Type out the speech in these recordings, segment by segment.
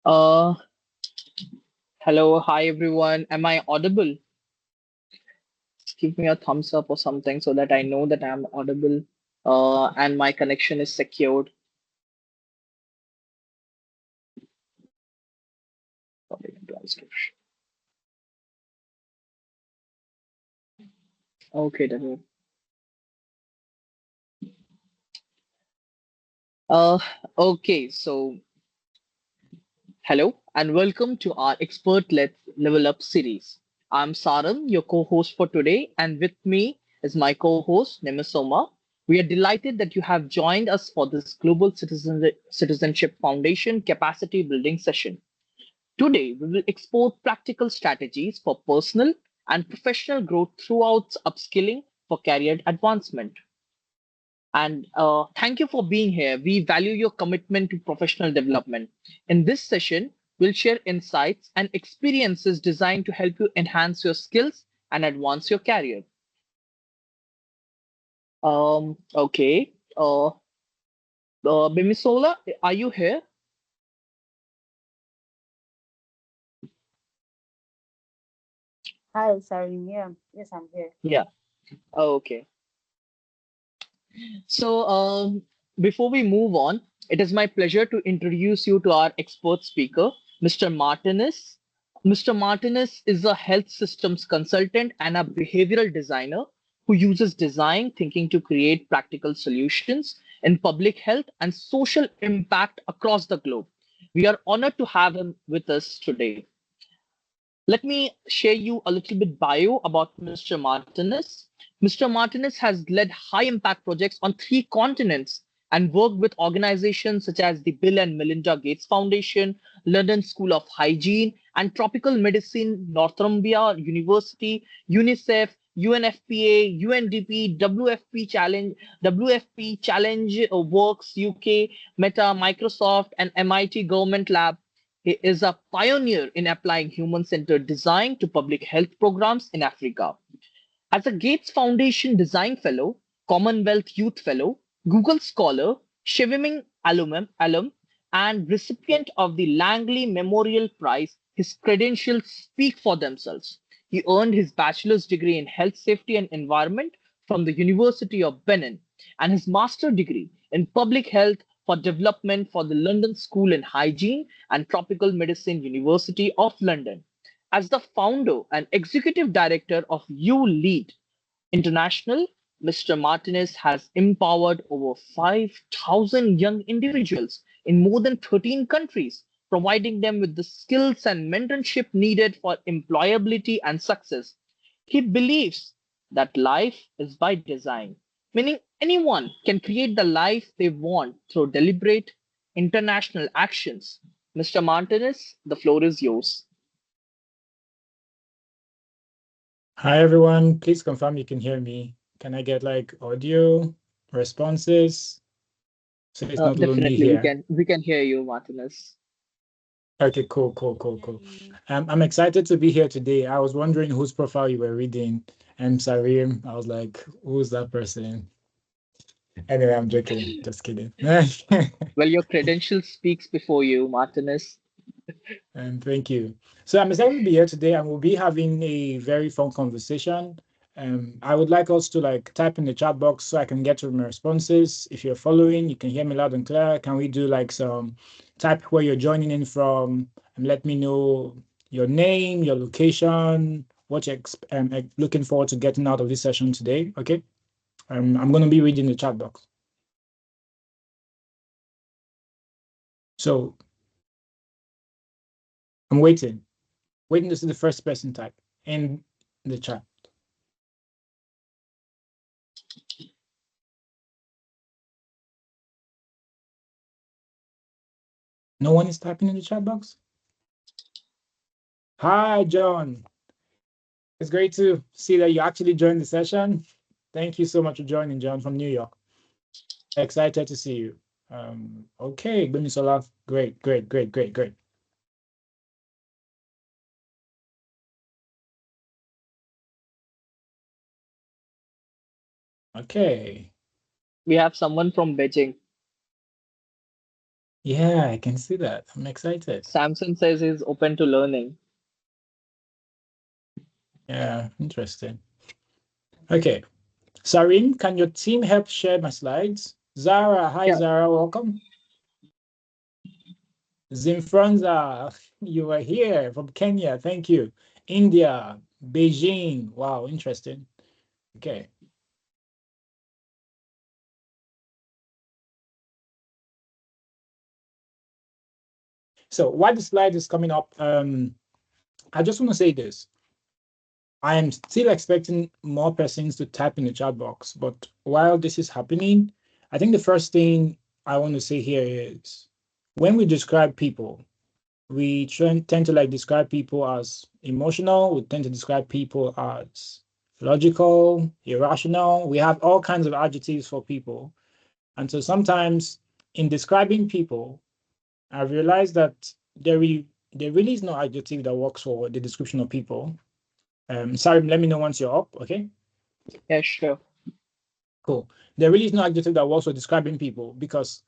Uh, Hello, hi everyone. Am I audible? Just give me a thumbs up or something so that I know that I'm audible and my connection is secured. Transcription. Okay, then. Uh, okay, so hello and welcome to our Expert Let's Level Up series. I'm Sarang, your co-host for today, and with me is my co-host Nemasoma. We are delighted that you have joined us for this Global Citizenship Foundation capacity building session. Today, we will explore practical strategies for personal and professional growth throughout upskilling for career advancement. And thank you for being here. We value your commitment to professional development. In this session, we'll share insights and experiences designed to help you enhance your skills and advance your career. Okay. Bimisola, are you here? Hi, sorry. Yeah, yes, I'm here. Yeah. Okay. So, before we move on, it is my pleasure to introduce you to our expert speaker, Mr. Martinez. Mr. Martinez is a health systems consultant and a behavioral designer who uses design thinking to create practical solutions in public health and social impact across the globe. We are honored to have him with us today. Let me share you a little bit bio about Mr. Martinez. Mr. Martinez has led high impact projects on 3 continents and worked with organizations such as the Bill and Melinda Gates Foundation, London School of Hygiene, and Tropical Medicine, Northumbria University, UNICEF, UNFPA, UNDP, WFP Challenge Works UK, Meta, Microsoft, and MIT Government Lab. He is a pioneer in applying human-centered design to public health programs in Africa. As a Gates Foundation Design Fellow, Commonwealth Youth Fellow, Google Scholar, Shiviming alum, and recipient of the Langley Memorial Prize, his credentials speak for themselves. He earned his bachelor's degree in health safety and environment from the University of Benin and his master's degree in public health for development for the London School in Hygiene and Tropical Medicine University of London. As the founder and executive director of You Lead International, Mr. Martinez has empowered over 5,000 young individuals in more than 13 countries, providing them with the skills and mentorship needed for employability and success. He believes that life is by design, meaning anyone can create the life they want through deliberate international actions. Mr. Martinez, the floor is yours. Hi everyone, please confirm you can hear me. Can I get like audio responses so it's not lonely Definitely, we here? can hear you, Martinez. Okay, cool, cool, cool, cool. I'm excited to be here today. I was wondering whose profile you were reading. And Sarim, I was like, who's that person? Anyway, I'm joking. Just kidding. Well, your credentials speaks before you, Martinez. And thank you. So I'm excited to be here today, and we'll be having a very fun conversation. I would like us to like type in the chat box so I can get to my responses. If you're following, you can hear me loud and clear. Can we do like some type where you're joining in from, and let me know your name, your location, what you're looking forward to getting out of this session today. Okay. I'm going to be reading the chat box. So I'm waiting to see the first person type in the chat. No one is typing in the chat box? Hi, John. It's great to see that you actually joined the session. Thank you so much for joining, John from New York. Excited to see you. Okay, Gbemisola, great, great, great, great, great. Okay. We have someone from Beijing. Yeah, I can see that. I'm excited. Samson says he's open to learning. Yeah, interesting. Okay. Sarin, can your team help share my slides? Zara, hi Yeah, Zara, welcome. Zinfranza, you are here from Kenya. Thank you. India, Beijing. Wow, interesting. Okay. So while the slide is coming up, I just want to say this. I am still expecting more persons to type in the chat box, but while this is happening, I think the first thing I want to say here is when we describe people, we tend to like describe people as emotional. We tend to describe people as logical, irrational. We have all kinds of adjectives for people. And so sometimes in describing people, I realized that there really is no adjective that works for the description of people. Sorry, let me know once you're up. Okay, yeah, sure. cool. There really is no adjective that works for describing people because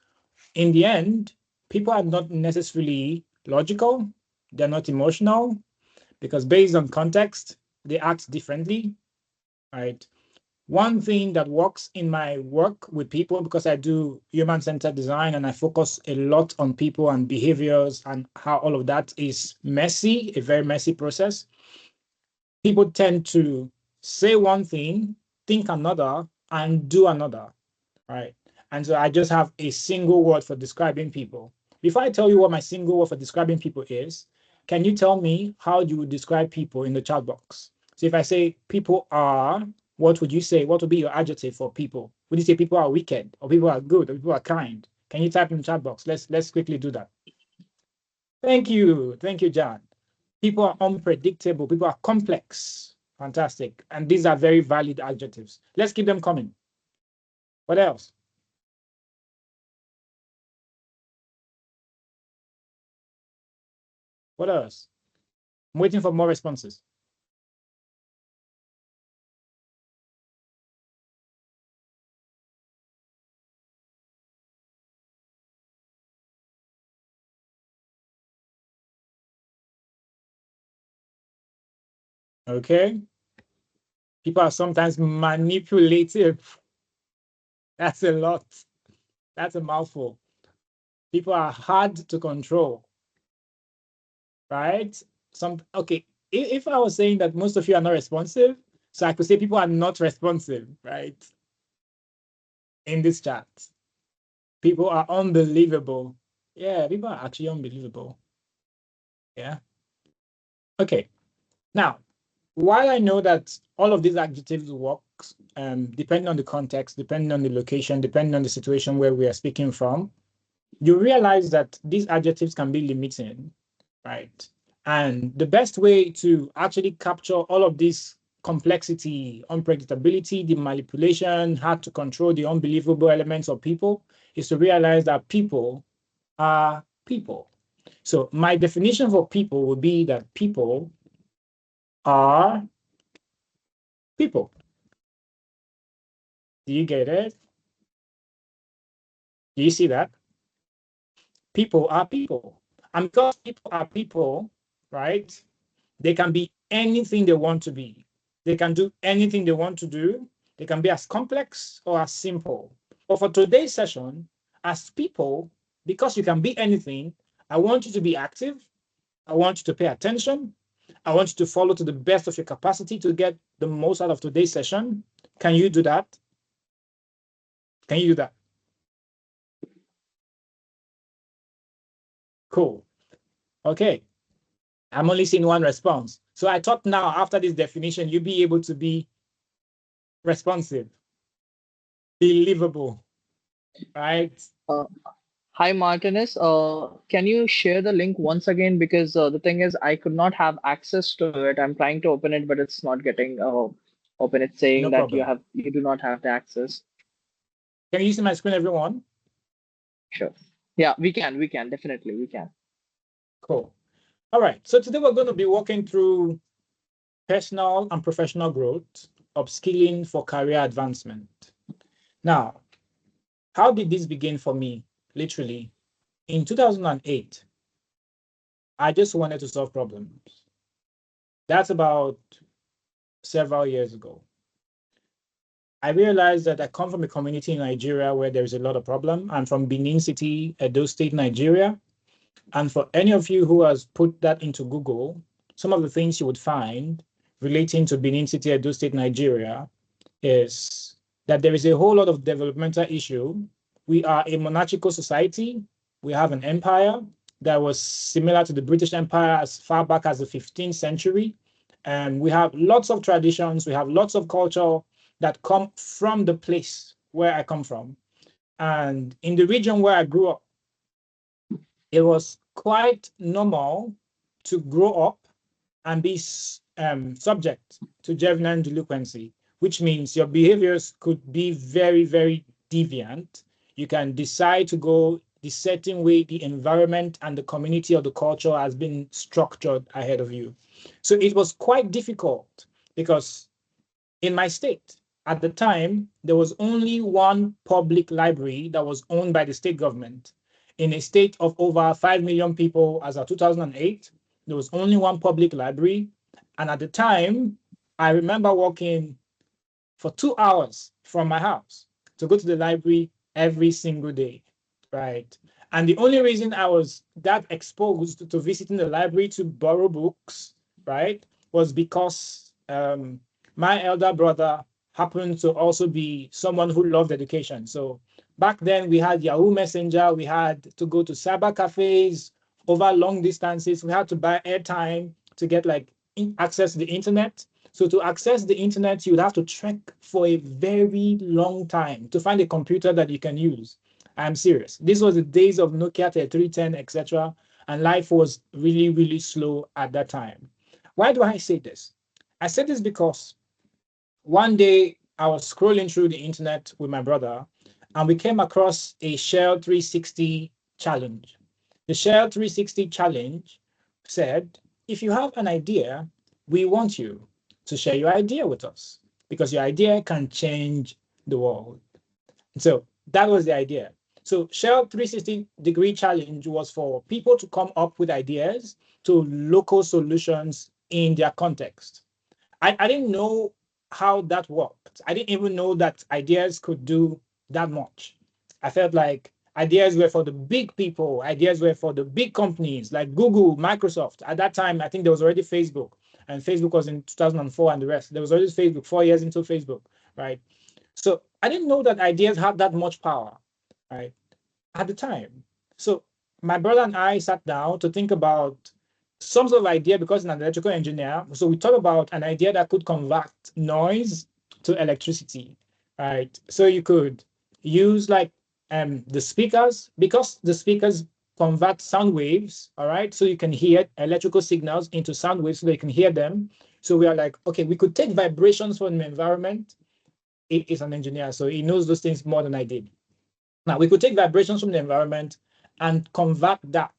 in the end, people are not necessarily logical. They're not emotional because based on context, they act differently, right? One thing that works in my work with people, because I do human-centered design and I focus a lot on people and behaviors and how all of that is messy, a very messy process. People tend to say one thing, think another, and do another, right? And so I just have a single word for describing people. Before I tell you what my single word for describing people is, can you tell me how you would describe people in the chat box? So if I say people are, what would you say? What would be your adjective for people? Would you say people are wicked, or people are good, or people are kind? Can you type in the chat box? Let's quickly do that. Thank you, John. People are unpredictable. People are complex. Fantastic. And these are very valid adjectives. Let's keep them coming. What else? What else? I'm waiting for more responses. Okay. People are sometimes manipulative. That's a lot. That's a mouthful. People are hard to control, right? Okay. If I was saying that most of you are not responsive, so I could say people are not responsive, right? In this chat. People are unbelievable. Yeah, people are actually unbelievable. Yeah. Okay. Now, while I know that all of these adjectives work, depending on the context, depending on the location, depending on the situation where we are speaking from, you realize that these adjectives can be limiting, right? And the best way to actually capture all of this complexity, unpredictability, the manipulation, hard to control, the unbelievable elements of people is to realize that people are people. So my definition for people would be that people are people. Do you get it? Do you see that? People are people. And because people are people, right? They can be anything they want to be. They can do anything they want to do. They can be as complex or as simple. But for today's session, as people, because you can be anything, I want you to be active. I want you to pay attention. I want you to follow to the best of your capacity to get the most out of today's session. Can you do that? Can you do that? Cool. Okay. I'm only seeing one response. So I thought now, after this definition, you'll be able to be responsive, believable, right? Uh, Hi, Martinez. Can you share the link once again? Because the thing is, I could not have access to it. I'm trying to open it, but it's not getting open. It's saying No that problem. you do not have the access. Can you see my screen, everyone? Sure. Yeah, we can definitely we can. Cool. All right. So today we're going to be walking through personal and professional growth, upskilling for career advancement. Now, how did this begin for me? Literally, in 2008, I just wanted to solve problems. That's about several years ago. I realized that I come from a community in Nigeria where there's a lot of problem. I'm from Benin City, Edo State, Nigeria. And for any of you who has put that into Google, some of the things you would find relating to Benin City, Edo State, Nigeria is that there is a whole lot of developmental issue. We are a monarchical society. We have an empire that was similar to the British Empire as far back as the 15th century. And we have lots of traditions. We have lots of culture that come from the place where I come from. And in the region where I grew up, it was quite normal to grow up and be subject to juvenile delinquency, which means your behaviors could be very, very deviant. You can decide to go the certain way the environment and the community or the culture has been structured ahead of you. So it was quite difficult because in my state, at the time, there was only one public library that was owned by the state government. In a state of over 5 million people as of 2008, there was only one public library. And at the time, I remember walking for 2 hours from my house to go to the library every single day, right? And the only reason I was that exposed to visiting the library to borrow books, right, was because my elder brother happened to also be someone who loved education. So back then we had Yahoo Messenger, we had to go to cyber cafes over long distances, we had to buy airtime to get like access to the internet. So to access the internet, you would have to trek for a very long time to find a computer that you can use. I'm serious. This was the days of Nokia 3310, etc. And life was really, really slow at that time. Why do I say this? I say this because one day I was scrolling through the internet with my brother and we came across a Shell 360 challenge. The Shell 360 challenge said, if you have an idea, we want you to share your idea with us because your idea can change the world. So that was the idea. So Shell 360-degree challenge was for people to come up with ideas to local solutions in their context. I didn't know how that worked. I didn't even know that ideas could do that much. I felt like ideas were for the big people, ideas were for the big companies like Google, Microsoft. At that time, I think there was already Facebook, and Facebook was in 2004 and the rest. There was already Facebook 4 years into Facebook, right? So I didn't know that ideas had that much power, right? At the time. So my brother and I sat down to think about some sort of idea because I'm an electrical engineer. So we thought about an idea that could convert noise to electricity, right? So you could use like the speakers because the speakers convert sound waves, all right? So you can hear electrical signals into sound waves so they can hear them. So we are like, okay, we could take vibrations from the environment. He is an engineer, so he knows those things more than I did. Now, we could take vibrations from the environment and convert that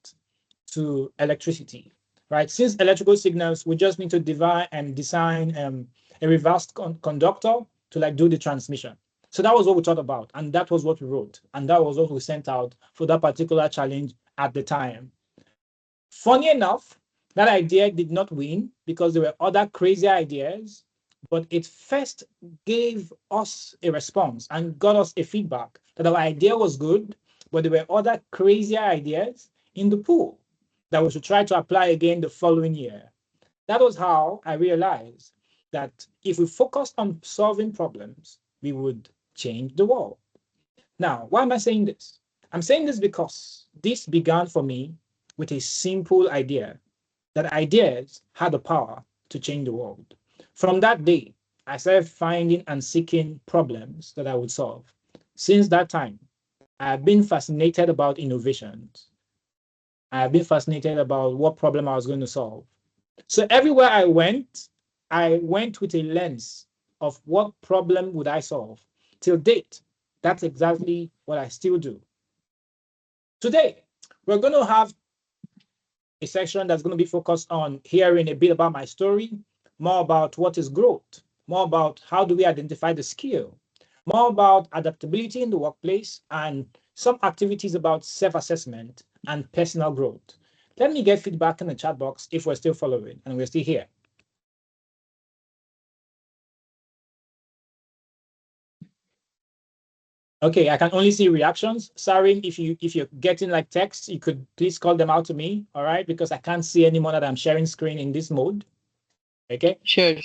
to electricity, right? Since electrical signals, we just need to divide and design a reverse conductor to like do the transmission. So that was what we thought about, and that was what we wrote, and that was what we sent out for that particular challenge at the time. Funny enough, that idea did not win because there were other crazy ideas, but it first gave us a response and got us a feedback that our idea was good, but there were other crazier ideas in the pool that we should try to apply again the following year. That was how I realized that if we focused on solving problems, we would change the world. Now, why am I saying this? I'm saying this because this began for me with a simple idea that ideas had the power to change the world. From that day, I started finding and seeking problems that I would solve. Since that time, I've been fascinated about innovations. I've been fascinated about what problem I was going to solve. So everywhere I went with a lens of what problem would I solve. Till date, that's exactly what I still do. Today, we're going to have a section that's going to be focused on hearing a bit about my story, more about what is growth, more about how do we identify the skill, more about adaptability in the workplace, and some activities about self-assessment and personal growth. Let me get feedback in the chat box if we're still following and we're still here. Okay, I can only see reactions. Sorry, if you're getting like text, you could please call them out to me, all right? Because I can't see anyone that I'm sharing screen in this mode. Okay. Sure.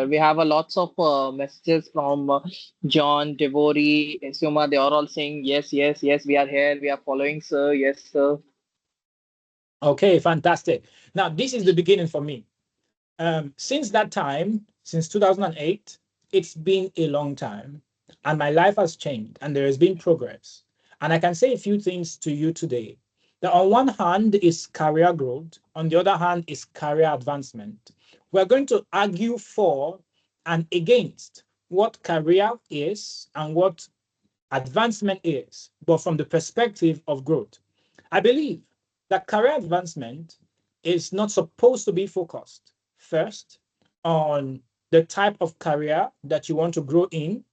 We have a lots of messages from John, Devori, Suma. They are all saying yes. We are here. We are following, sir. Yes, sir. Okay, fantastic. Now this is the beginning for me. Since that time, since 2008, it's been a long time, and my life has changed, and there has been progress. And I can say a few things to you today. That on one hand is career growth, on the other hand is career advancement. We're going to argue for and against what career is and what advancement is, but from the perspective of growth. I believe that career advancement is not supposed to be focused first on the type of career that you want to grow in.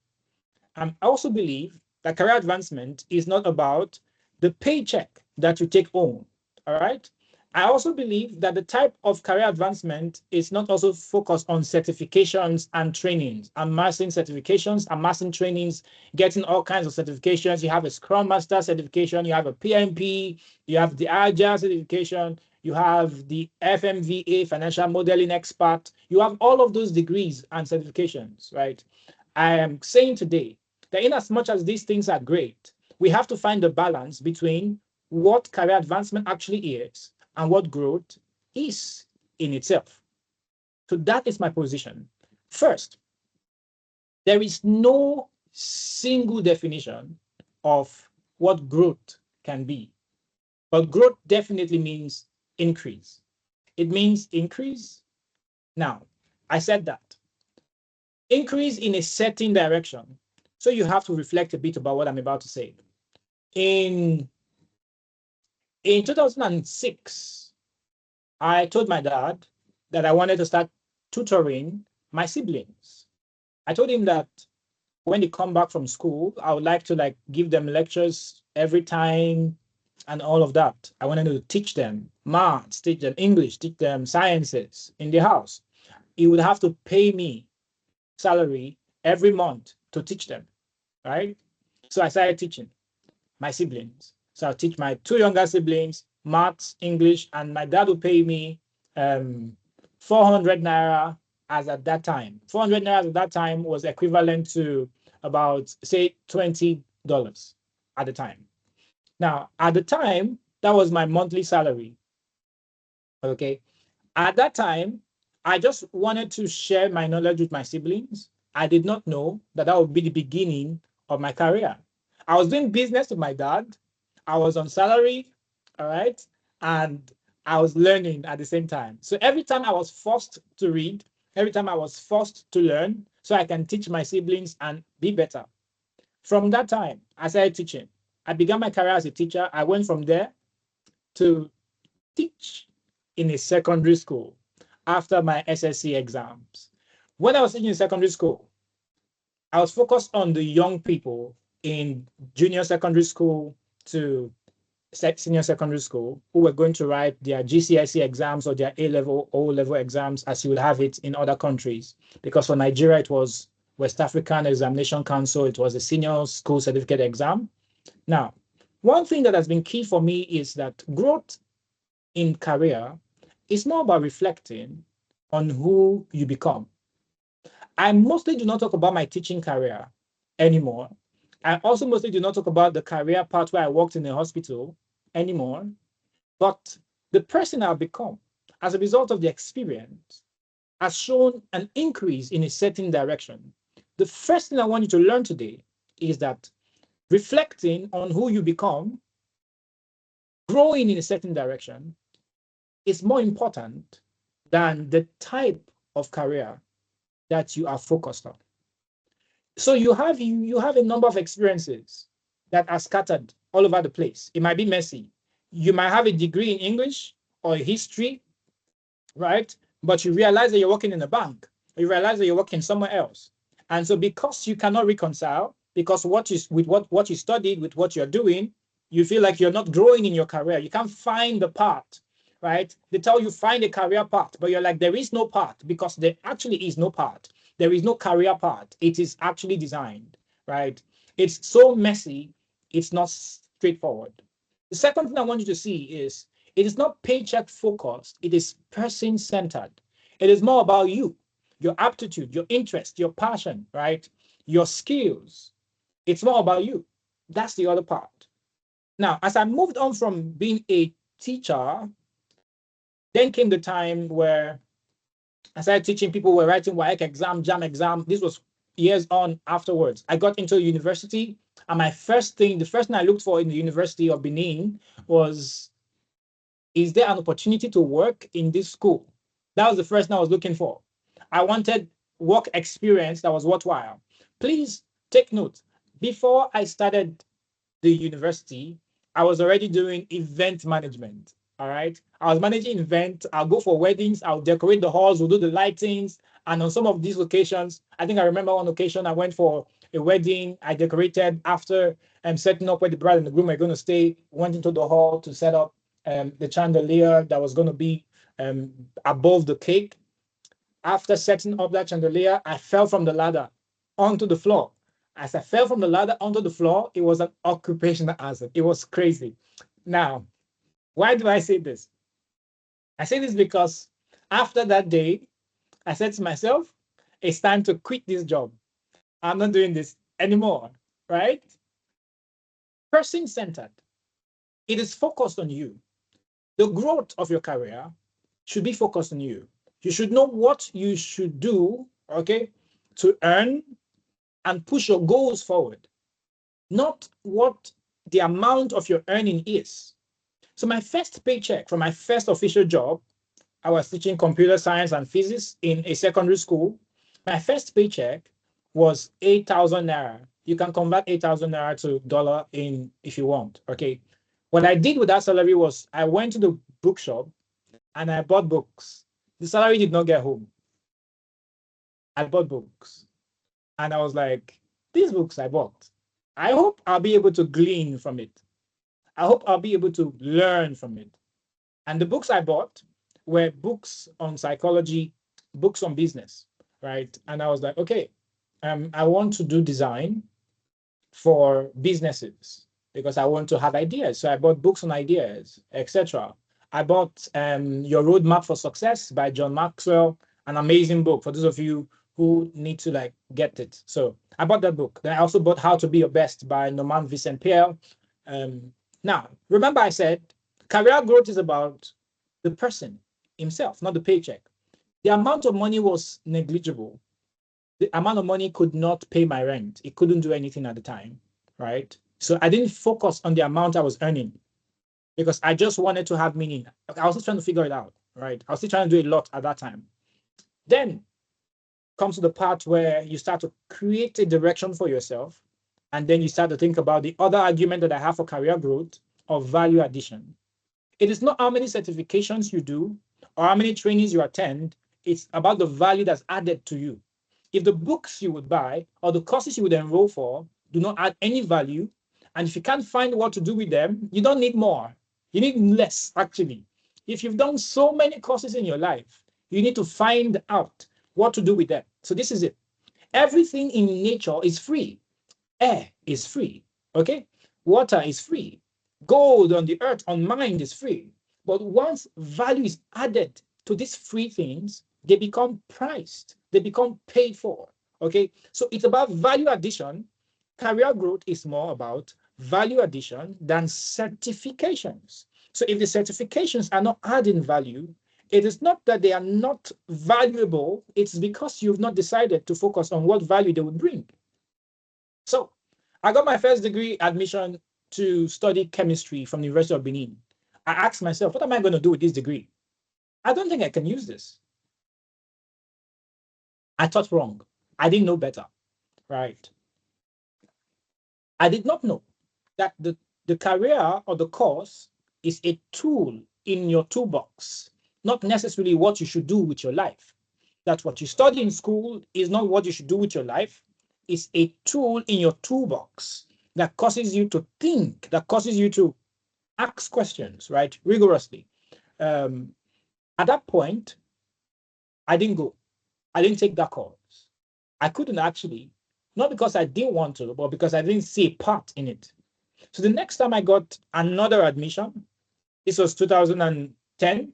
I also believe that career advancement is not about the paycheck that you take home. All right. I also believe that the type of career advancement is not also focused on certifications and trainings, amassing certifications, amassing trainings, getting all kinds of certifications. You have a Scrum Master certification, you have a PMP, you have the Agile certification, you have the FMVA, Financial Modeling Expert. You have all of those degrees and certifications, right? I am saying today that in as much as these things are great, we have to find a balance between what career advancement actually is and what growth is in itself. So that is my position. First, there is no single definition of what growth can be, but growth definitely means increase. It means increase. Now, I said that increase in a certain direction. So you have to reflect a bit about what I'm about to say. In 2006, I told my dad that I wanted to start tutoring my siblings. I told him that when they come back from school, I would like to like give them lectures every time and all of that. I wanted to teach them maths, teach them English, teach them sciences in the house. He would have to pay me salary every month to teach them, right? So I started teaching my siblings. So I'll teach my two younger siblings maths, English, and my dad will pay me 400 naira as at that time. 400 naira at that time was equivalent to about, say, $20 at the time. Now, at the time, that was my monthly salary. Okay. At that time, I just wanted to share my knowledge with my siblings. I did not know that that would be the beginning of my career. I was doing business with my dad. I was on salary, all right, and I was learning at the same time. So every time I was forced to read, every time I was forced to learn, so I can teach my siblings and be better. From that time, I started teaching. I began my career as a teacher. I went from there to teach in a secondary school after my SSC exams. When I was teaching in secondary school, I was focused on the young people in junior secondary school to senior secondary school who were going to write their GCSE exams or their A-level, O-level exams as you would have it in other countries. Because for Nigeria, it was West African Examination Council. It was a senior school certificate exam. Now, one thing that has been key for me is that growth in career is more about reflecting on who you become. I mostly do not talk about my teaching career anymore. I also mostly do not talk about the career part where I worked in a hospital anymore, but the person I've become as a result of the experience has shown an increase in a certain direction. The first thing I want you to learn today is that reflecting on who you become, growing in a certain direction is more important than the type of career that you are focused on. So you have a number of experiences that are scattered all over the place. It might be messy. You might have a degree in English or history, right? But you realize that you're working in a bank. You realize that you're working somewhere else. And so because you cannot reconcile, because what you studied with what you're doing, you feel like you're not growing in your career. You can't find the path, right? They tell you find a career path, but you're like, there is no path because there actually is no path. There is no career path. It is actually designed, right? It's so messy, it's not straightforward. The second thing I want you to see is it is not paycheck focused, it is person centered. It is more about you, your aptitude, your interest, your passion, right? Your skills. It's more about you. That's the other part. Now, as I moved on from being a teacher, then came the time where I started teaching people were writing WAEC exam, JAM exam. This was years on afterwards. I got into university, and the first thing I looked for in the University of Benin was, is there an opportunity to work in this school? That was the first thing I was looking for. I wanted work experience that was worthwhile. Please take note. Before I started the university, I was already doing event management. All right. I was managing events. I'll go for weddings. I'll decorate the halls. We'll do the lightings. And on some of these locations, I think I remember one occasion I went for a wedding. I decorated after setting up where the bride and the groom are going to stay. Went into the hall to set up the chandelier that was going to be above the cake. After setting up that chandelier, I fell from the ladder onto the floor. As I fell from the ladder onto the floor, it was an occupational hazard. It was crazy. Now, why do I say this? I say this because after that day, I said to myself, it's time to quit this job. I'm not doing this anymore, right? Person centered. It is focused on you. The growth of your career should be focused on you. You should know what you should do, okay, to earn and push your goals forward, not what the amount of your earning is. So my first paycheck from my first official job, I was teaching computer science and physics in a secondary school. My first paycheck was 8,000 naira. You can convert 8,000 naira to dollar in if you want. Okay. What I did with that salary was I went to the bookshop and I bought books. The salary did not get home. I bought books. And I was like, these books I bought, I hope I'll be able to glean from it. I hope I'll be able to learn from it. And the books I bought were books on psychology, books on business, right? And I was like, okay, I want to do design for businesses because I want to have ideas. So I bought books on ideas, etc. I bought Your Roadmap for Success by John Maxwell, an amazing book for those of you who need to like get it. So I bought that book. Then I also bought How to Be Your Best by Norman Vincent Peale. Now, remember I said career growth is about the person himself, not the paycheck. The amount of money was negligible. The amount of money could not pay my rent. It couldn't do anything at the time, right? So I didn't focus on the amount I was earning because I just wanted to have meaning. I was still trying to figure it out, right? I was still trying to do a lot at that time. Then comes to the part where you start to create a direction for yourself. And then you start to think about the other argument that I have for career growth of value addition. It is not how many certifications you do or how many trainings you attend. It's about the value that's added to you. If the books you would buy or the courses you would enroll for do not add any value, and if you can't find what to do with them, you don't need more. You need less, actually. If you've done so many courses in your life, you need to find out what to do with them. So this is it. Everything in nature is free. Air is free. Okay? Water is free. Gold on the earth, on mind is free. But once value is added to these free things, they become priced, they become paid for. Okay? So it's about value addition. Career growth is more about value addition than certifications. So if the certifications are not adding value, it is not that they are not valuable, it's because you've not decided to focus on what value they would bring. So I got my first degree admission to study chemistry from the University of Benin. I asked myself, what am I going to do with this degree? I don't think I can use this. I thought wrong. I didn't know better, right? I did not know that the career or the course is a tool in your toolbox, not necessarily what you should do with your life. That what you study in school is not what you should do with your life. It's a tool in your toolbox that causes you to think, that causes you to ask questions, right? Rigorously. Um, at that point, I didn't go. I didn't take that course. I couldn't actually, not because I didn't want to, but because I didn't see a part in it. So the next time I got another admission, this was 2010,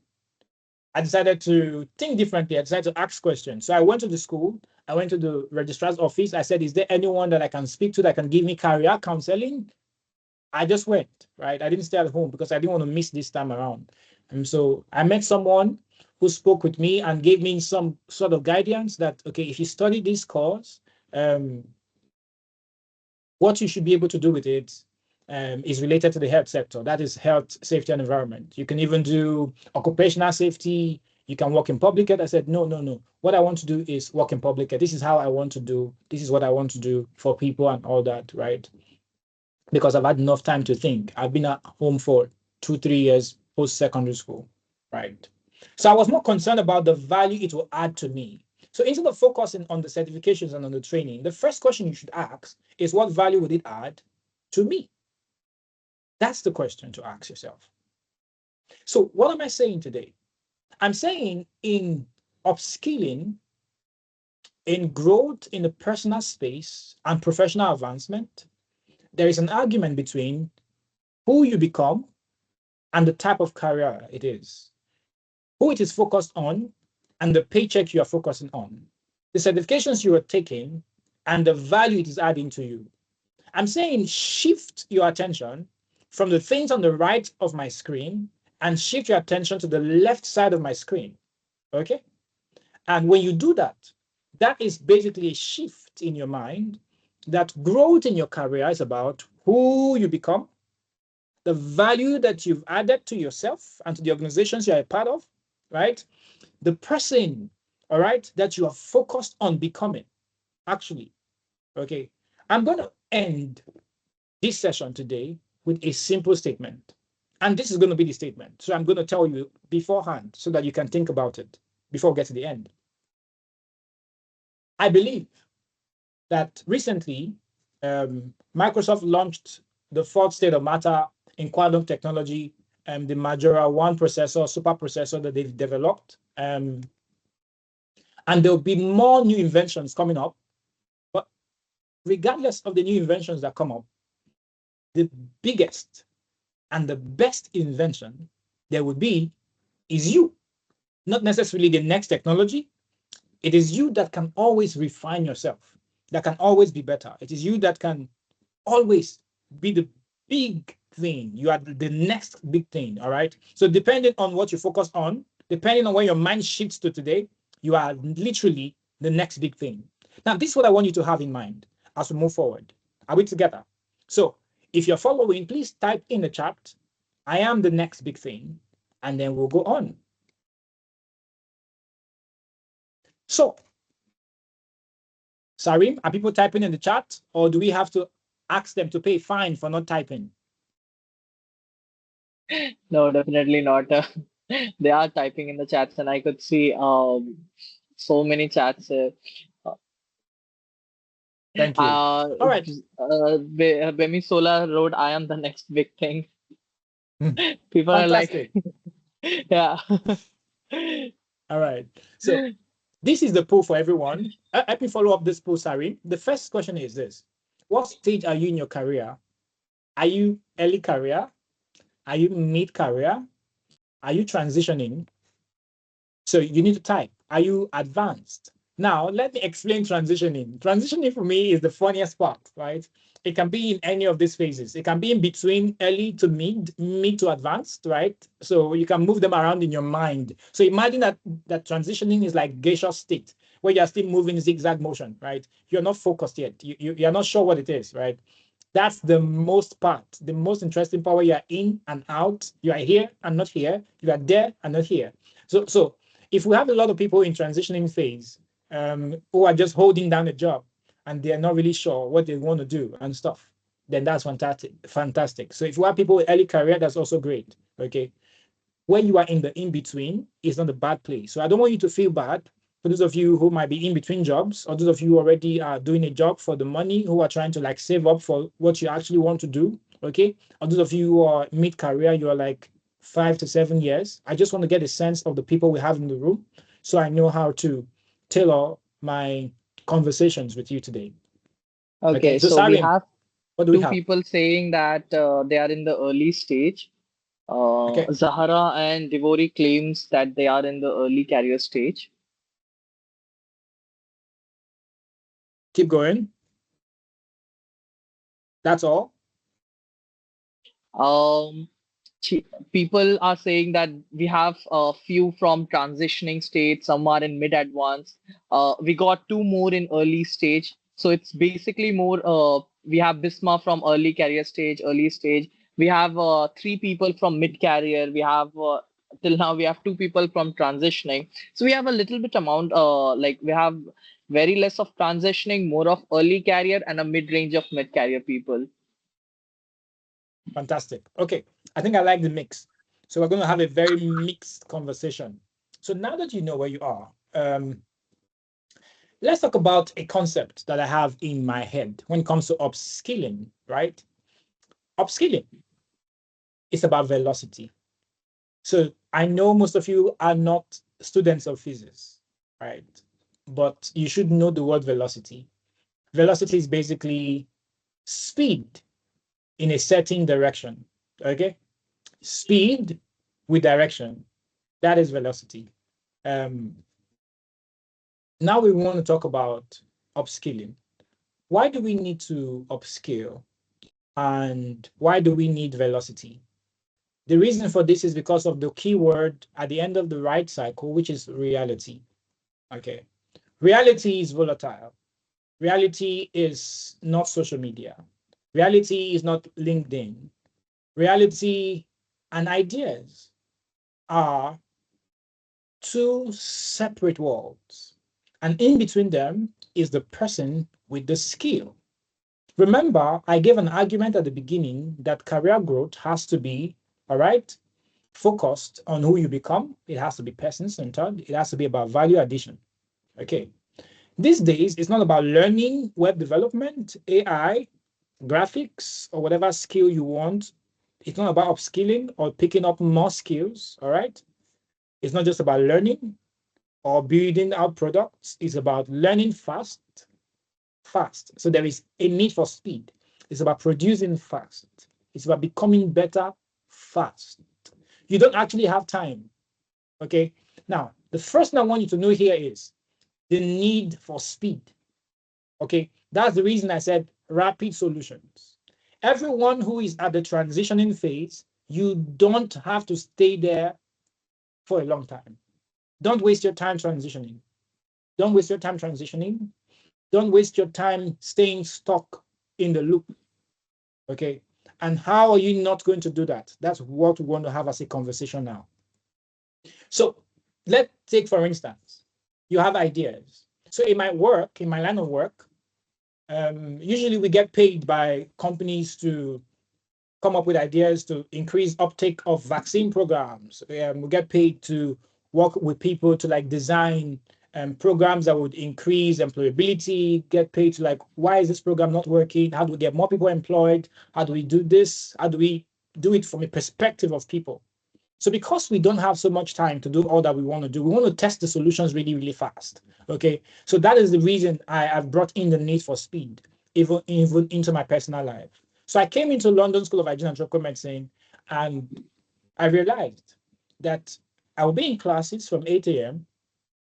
I decided to think differently. I decided to ask questions. So I went to the school. I went to the registrar's office. I said, is there anyone that I can speak to that can give me career counseling? I just went, right? I didn't stay at home because I didn't want to miss this time around. And so I met someone who spoke with me and gave me some sort of guidance that, okay, if you study this course, um, what you should be able to do with it is related to the health sector. That is health, safety, and environment. You can even do occupational safety. You can work in public health. I said, no, no, no. What I want to do is work in public health. This is how I want to do. This is what I want to do for people and all that, right? Because I've had enough time to think. I've been at home for 2, 3 years post-secondary school, right? So I was more concerned about the value it will add to me. So instead of focusing on the certifications and on the training, the first question you should ask is what value would it add to me? That's the question to ask yourself. So what am I saying today? I'm saying in upskilling, in growth in the personal space and professional advancement, there is an argument between who you become and the type of career it is, who it is focused on, and the paycheck you are focusing on, the certifications you are taking, and the value it is adding to you. I'm saying shift your attention from the things on the right of my screen and shift your attention to the left side of my screen. Okay? And when you do that, that is basically a shift in your mind that growth in your career is about who you become, the value that you've added to yourself and to the organizations you're a part of, right? The person, all right, that you are focused on becoming, actually. Okay. I'm going to end this session today with a simple statement. And this is going to be the statement. So I'm going to tell you beforehand so that you can think about it before we get to the end. I believe that recently, Microsoft launched the fourth state of matter in quantum technology, the Majora 1 processor, super processor that they've developed. And there'll be more new inventions coming up. But regardless of the new inventions that come up, the biggest and the best invention there would be is you, not necessarily the next technology. It is you that can always refine yourself, that can always be better. It is you that can always be the big thing. You are the next big thing. All right. So depending on what you focus on, depending on where your mind shifts to today, you are literally the next big thing. Now, this is what I want you to have in mind as we move forward. Are we together? So if you're following, please type in the chat, I am the next big thing, and then we'll go on. So, Sarim, are people typing in the chat, or do we have to ask them to pay fine for not typing? No, definitely not. They are typing in the chats, and I could see so many chats. Thank you. All right. Bemi Sola wrote, I am the next big thing. Hmm. People are like, Fantastic. yeah. All right. So this is the poll for everyone. Let me follow up this poll, Sarim. The first question is this. What stage are you in your career? Are you early career? Are you mid-career? Are you transitioning? So you need to type, are you advanced? Now, let me explain transitioning. Transitioning for me is the funniest part, right? It can be in any of these phases. It can be in between early to mid to advanced, right? So you can move them around in your mind. So imagine that transitioning is like geisha state, where you're still moving zigzag motion, right? You're not focused yet. You're not sure what it is, right? That's the most part, the most interesting part where you are in and out, you are here and not here, you are there and not here. So if we have a lot of people in transitioning phase who are just holding down a job and they're not really sure what they want to do and stuff, then that's fantastic. Fantastic. So if you have people with early career, that's also great. Okay. When you are in the in between, it's not a bad place. So I don't want you to feel bad for those of you who might be in between jobs, or those of you who already are doing a job for the money, who are trying to like save up for what you actually want to do. Okay. Or those of you who are mid career, you are like 5 to 7 years. I just want to get a sense of the people we have in the room so I know how to tailor my conversations with you today. Okay. Okay, So, so we Sarim, have what do we two have? people saying that they are in the early stage. Okay. Zahara and Devori claims that they are in the early career stage. Keep going. That's all. Um, People are saying that we have a few from transitioning stage, some are in mid advanced. We got two more in early stage. So it's basically more, we have Bisma from early career stage, early stage. We have three people from mid career. We have till now we have two people from transitioning. So we have a little bit amount, like we have very less of transitioning, more of early career and a mid range of mid career people. Fantastic. Okay. I think I like the mix. So we're going to have a very mixed conversation. So now that you know where you are, let's talk about a concept that I have in my head when it comes to upskilling, right? Upskilling is about velocity. So I know most of you are not students of physics, right? But you should know the word velocity. Velocity is basically speed in a certain direction, okay? Speed with direction. That is velocity. Um, Now we want to talk about upskilling. Why do we need to upskill? And why do we need velocity? The reason for this is because of the keyword at the end of the right cycle, which is reality. Okay. Reality is volatile. Reality is not social media. Reality is not LinkedIn. Reality and ideas are two separate worlds. And in between them is the person with the skill. Remember, I gave an argument at the beginning that career growth has to be, all right, focused on who you become. It has to be person centered. It has to be about value addition. Okay. These days, it's not about learning web development, AI, graphics, or whatever skill you want. It's not about upskilling or picking up more skills. All right. It's not just about learning or building out products. It's about learning fast. So there is a need for speed. It's about producing fast. It's about becoming better fast. You don't actually have time. Okay. Now, the first thing I want you to know here is the need for speed. Okay. That's the reason I said rapid solutions. Everyone who is at the transitioning phase, you don't have to stay there for a long time. Don't waste your time transitioning. Don't waste your time transitioning. Don't waste your time staying stuck in the loop. Okay. And how are you not going to do that? That's what we want to have as a conversation now. So let's take, for instance, you have ideas. So in my work, in my line of work, usually we get paid by companies to come up with ideas to increase uptake of vaccine programs. We get paid to work with people to like design programs that would increase employability, get paid to like, why is this program not working? How do we get more people employed? How do we do this? How do we do it from a perspective of people? So because we don't have so much time to do all that we want to do, we want to test the solutions really, really fast. Okay. So that is the reason I have brought in the need for speed, even into my personal life. So I came into London School of Hygiene and Tropical Medicine, and I realized that I would be in classes from 8 a.m.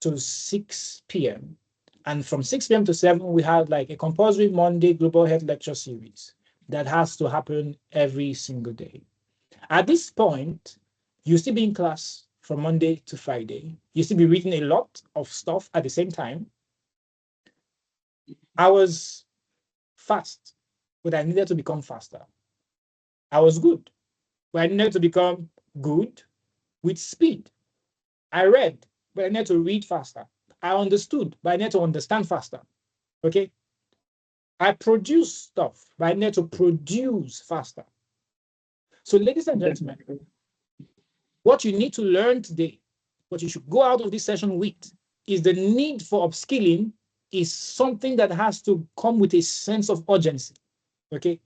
to 6 p.m. And from 6 p.m. to 7, we had like a compulsory Monday global health lecture series that has to happen every single day. At this point, you still be in class from Monday to Friday. You still be reading a lot of stuff at the same time. I was fast. but I needed to become faster. I was good, but I needed to become good with speed. I read, but I needed to read faster. I understood, but I needed to understand faster. Okay. I produce stuff, but I need to produce faster. So, ladies and gentlemen, Definitely. what you need to learn today, what you should go out of this session with, is the need for upskilling is something that has to come with a sense of urgency. Okay.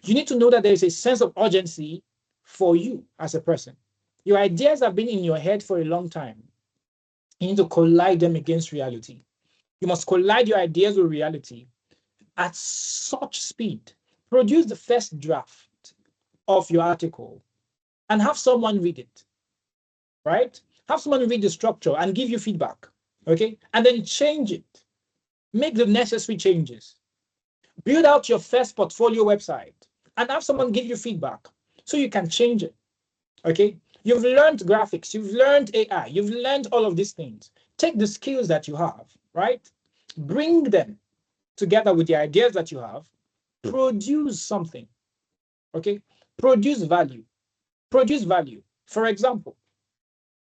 You need to know that there is a sense of urgency for you as a person. Your ideas have been in your head for a long time. You need to collide them against reality. You must collide your ideas with reality at such speed. Produce the first draft of your article and have someone read it, right? Have someone read the structure and give you feedback, okay? And then change it. Make the necessary changes. Build out your first portfolio website and have someone give you feedback so you can change it, okay? You've learned graphics, you've learned AI, you've learned all of these things. Take the skills that you have, right? Bring them together with the ideas that you have, produce something, okay? Produce value. Produce value. For example,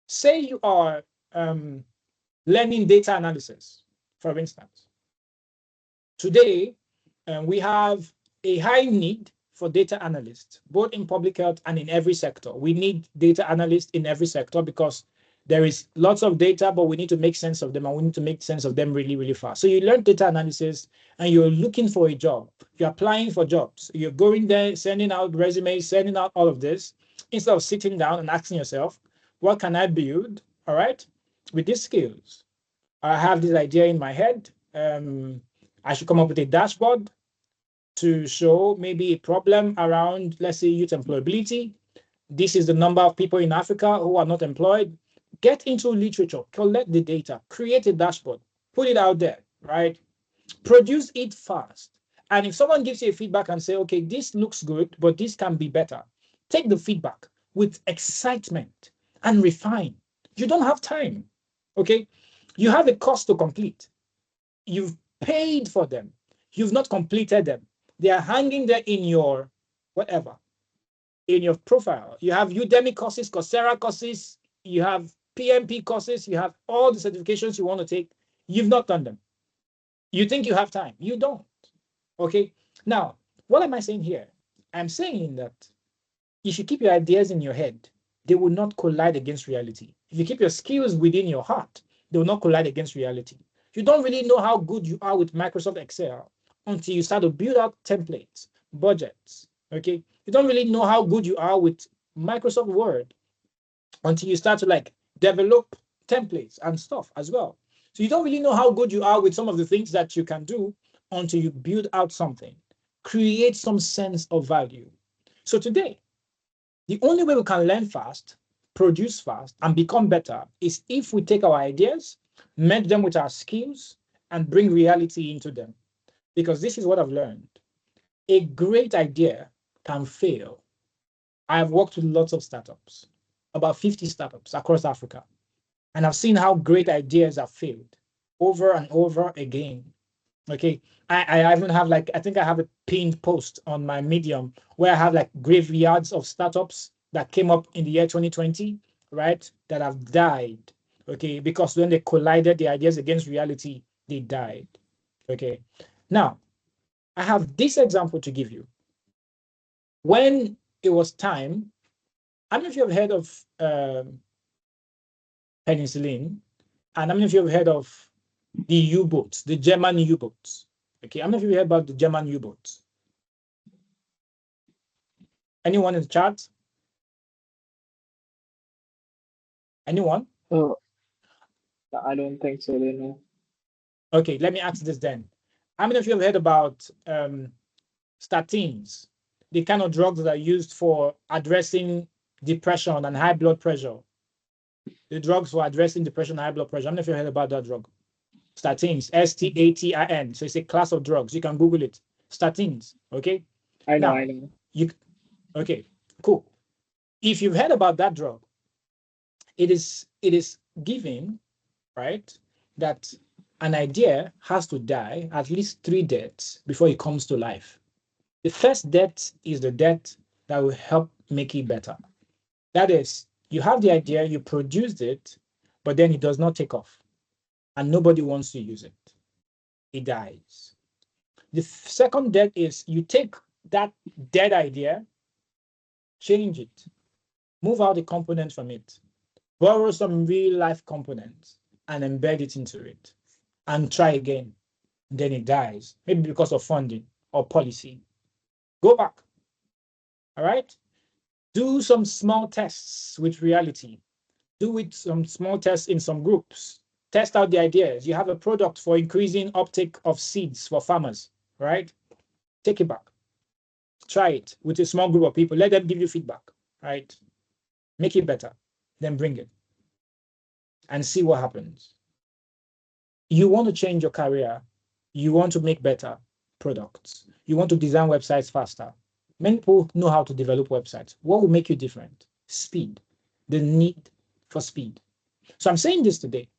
say you are learning data analysis, for instance. Today, we have a high need for data analysts, both in public health and in every sector. We need data analysts in every sector because there is lots of data, but we need to make sense of them, and we need to make sense of them really, really fast. So you learn data analysis and you're looking for a job. You're applying for jobs. You're going there, sending out resumes, sending out all of this, instead of sitting down and asking yourself, what can I build, all right, with these skills? I have this idea in my head. I should come up with a dashboard to show maybe a problem around, let's say, youth employability. This is the number of people in Africa who are not employed. Get into literature, collect the data, create a dashboard, put it out there, right? Produce it fast. And if someone gives you a feedback and say, okay, this looks good, but this can be better, take the feedback with excitement and refine. You don't have time, okay? You have a course to complete. You've paid for them. You've not completed them. They are hanging there in your whatever, in your profile. You have Udemy courses, Coursera courses, you have PMP courses, you have all the certifications you want to take. You've not done them. You think you have time. You don't. Okay. Now, what am I saying here? I'm saying that if you keep your ideas in your head, they will not collide against reality. If you keep your skills within your heart, they will not collide against reality. You don't really know how good you are with Microsoft Excel until you start to build out templates, budgets. Okay. You don't really know how good you are with Microsoft Word until you start to like develop templates and stuff as well. So you don't really know how good you are with some of the things that you can do until you build out something, create some sense of value. So today, the only way we can learn fast, produce fast, and become better is if we take our ideas, merge them with our skills, and bring reality into them. Because this is what I've learned. A great idea can fail. I have worked with lots of startups, about 50 startups across Africa, and I've seen how great ideas have failed over and over again. Okay. I even have like, I think I have a pinned post on my Medium where I have like graveyards of startups that came up in the year 2020, right? That have died. Okay. Because when they collided the ideas against reality, they died. Okay. Now, I have this example to give you. When it was time, I don't know if you have heard of penicillin, and how many of you have heard of the U-boats, the German U-boats? Okay, how many of you heard about the German U-boats? Anyone in the chat? Anyone? Uh, I don't think so, they know. Okay, let me ask this then. How many of you have heard about statins, the kind of drugs that are used for addressing depression and high blood pressure? The drugs for addressing depression and high blood pressure. How many of you heard about that drug? Statins, Statin. So it's a class of drugs. You can Google it. Statins. Okay. I know, Now, I know. okay, cool. If you've heard about that drug, it is given, right, that an idea has to die at least 3 deaths before it comes to life. The first debt is the debt that will help make it better. That is, you have the idea, you produced it, but then it does not take off and nobody wants to use it. It dies. The second debt is you take that dead idea, change it, move out the components from it, borrow some real life components and embed it into it and try again. Then it dies, maybe because of funding or policy. Go back. All right. Do some small tests with reality. Do it some small tests in some groups. Test out the ideas. You have a product for increasing uptake of seeds for farmers, right? Take it back. Try it with a small group of people. Let them give you feedback, right? Make it better. Then bring it and see what happens. You want to change your career. You want to make better products. You want to design websites faster. Many people know how to develop websites. What will make you different? Speed, the need for speed. So I'm saying this today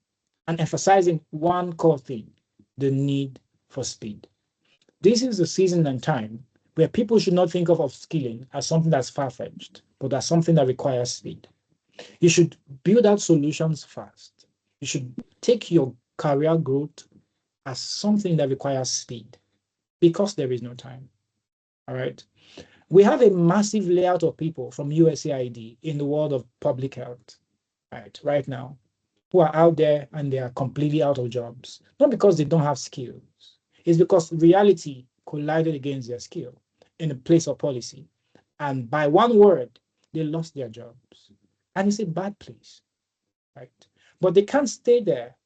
and emphasizing one core thing, the need for speed. This is the season and time where people should not think of upskilling as something that's far-fetched, but as something that requires speed. You should build out solutions fast. You should take your career growth as something that requires speed because there is no time. All right. We have a massive layout of people from USAID in the world of public health, right now, who are out there and they are completely out of jobs. Not because they don't have skills, it's because reality collided against their skill in the place of policy. And by one word, they lost their jobs. And it's a bad place, right? But they can't stay there.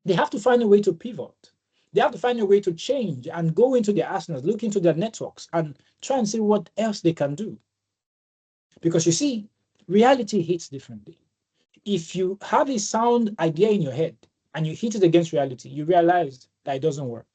They have to find a way to pivot. They have to find a way to change and go into their arsenals, look into their networks, and try and see what else they can do. Because you see, reality hits differently. If you have a sound idea in your head and you hit it against reality, you realize that it doesn't work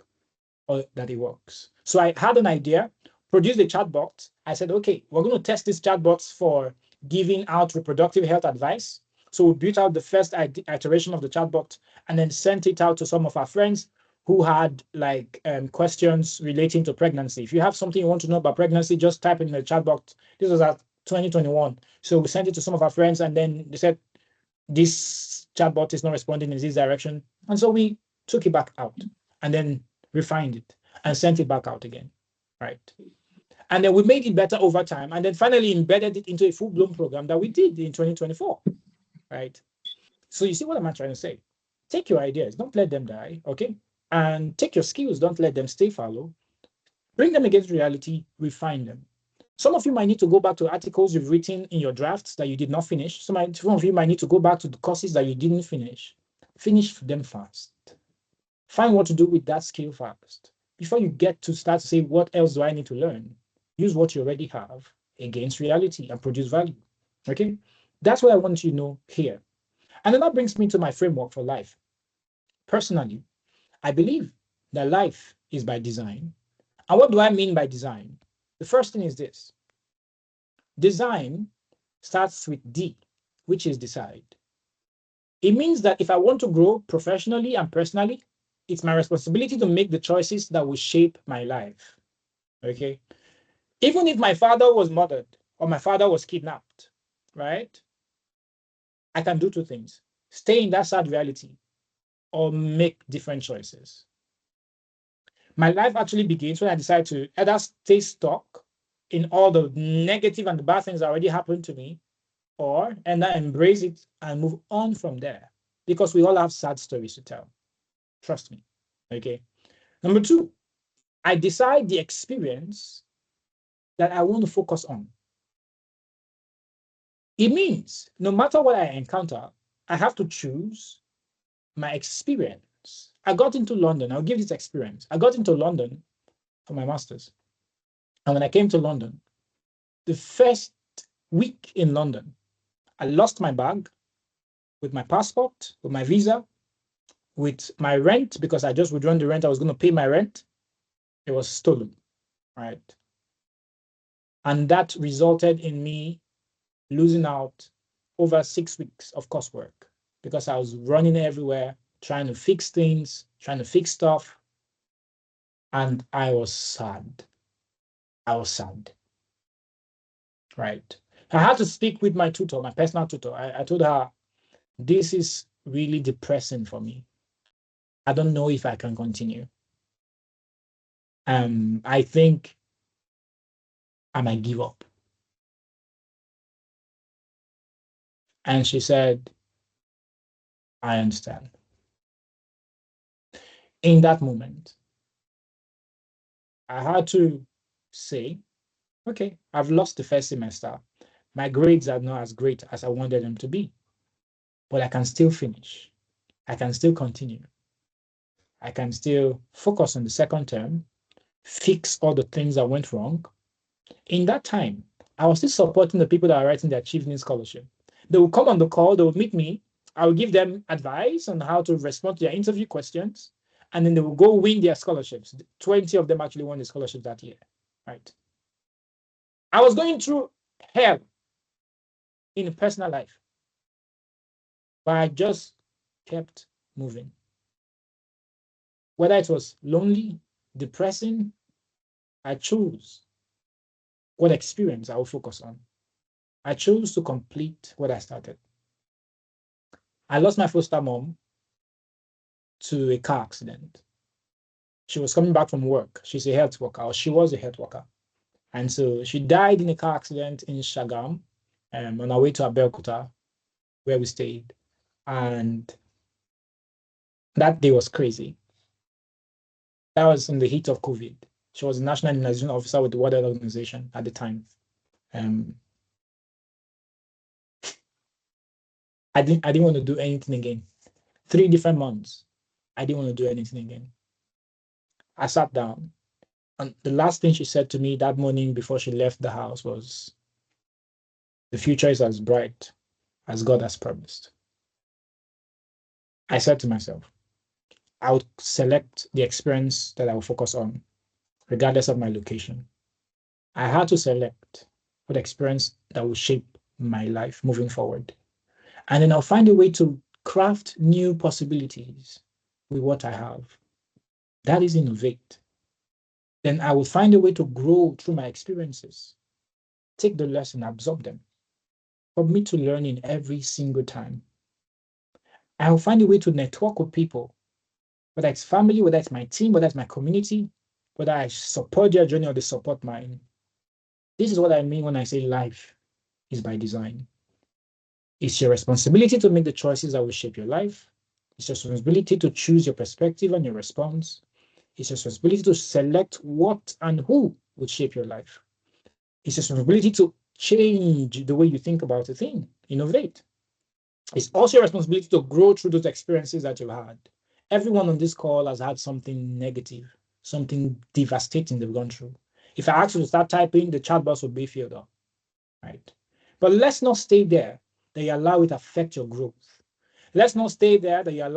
or that it works. So I had an idea, produced a chatbot. I said, okay, we're going to test these chatbots for giving out reproductive health advice. So we built out the first iteration of the chatbot and then sent it out to some of our friends who had like questions relating to pregnancy. If you have something you want to know about pregnancy, just type in the chatbot. This was at 2021. So we sent it to some of our friends and then they said, this chatbot is not responding in this direction. And so we took it back out and then refined it and sent it back out again, right? And then we made it better over time and then finally embedded it into a full-blown program that we did in 2024, right? So you see what I'm trying to say? Take your ideas, don't let them die, okay? And take your skills, don't let them stay fallow. Bring them against reality, refine them. Some of you might need to go back to articles you've written in your drafts that you did not finish. Some of you might need to go back to the courses that you didn't finish. Finish them fast. Find what to do with that skill fast. Before you get to start to say, what else do I need to learn? Use what you already have against reality and produce value. Okay? That's what I want you to know here. And then that brings me to my framework for life. Personally, I believe that life is by design. And what do I mean by design? The first thing is this. Design starts with D, which is decide. It means that if I want to grow professionally and personally, it's my responsibility to make the choices that will shape my life. Okay. Even if my father was murdered or my father was kidnapped, right? I can do two things: stay in that sad reality or make different choices. My life actually begins when I decide to either stay stuck in all the negative and the bad things that already happened to me, and I embrace it and move on from there. Because we all have sad stories to tell. Trust me. Okay. Number two, I decide the experience that I want to focus on. It means no matter what I encounter, I have to choose my experience. I got into London. I'll give this experience. I got into London for my master's. And when I came to London, the first week in London, I lost my bag with my passport, with my visa, with my rent, because I just withdrawn the rent. I was going to pay my rent. It was stolen, right? And that resulted in me losing out over 6 weeks of coursework because I was running everywhere, trying to fix things, trying to fix stuff. And I was sad. I was sad, right? I had to speak with my tutor, my personal tutor. I told her, this is really depressing for me. I don't know if I can continue. I think I might give up. And she said, I understand. In that moment, I had to say, okay, I've lost the first semester. My grades are not as great as I wanted them to be, but I can still finish. I can still continue. I can still focus on the second term, fix all the things that went wrong. In that time, I was still supporting the people that are writing the Achievement Scholarship. They will come on the call, they will meet me. I will give them advice on how to respond to their interview questions, and then they will go win their scholarships. 20 of them actually won the scholarship that year, right? I was going through hell in personal life, but I just kept moving. Whether it was lonely, depressing, I chose what experience I will focus on. I chose to complete what I started. I lost my foster mom to a car accident. She was coming back from work. She's a health worker, or she was a health worker. And so she died in a car accident in Shagam, on our way to Abeokuta, where we stayed. And that day was crazy. That was in the heat of COVID. She was a national immunization officer with the World Health Organization at the time. Um, I didn't want to do anything again. 3 different months. I didn't want to do anything again. I sat down, and the last thing she said to me that morning before she left the house was, the future is as bright as God has promised. I said to myself, I would select the experience that I will focus on, regardless of my location. I had to select what experience that will shape my life moving forward. And then I'll find a way to craft new possibilities with what I have. That is innovate. Then I will find a way to grow through my experiences, take the lesson, absorb them, commit to learning every single time. I'll find a way to network with people, whether it's family, whether it's my team, whether it's my community, whether I support their journey or they support mine. This is what I mean when I say life is by design. It's your responsibility to make the choices that will shape your life. It's your responsibility to choose your perspective and your response. It's your responsibility to select what and who will shape your life. It's your responsibility to change the way you think about a thing, innovate. It's also your responsibility to grow through those experiences that you've had. Everyone on this call has had something negative, something devastating they've gone through. If I ask you to start typing, the chat box will be filled up, right? But let's not stay there that you allow it to affect your growth. Let's not stay there that you're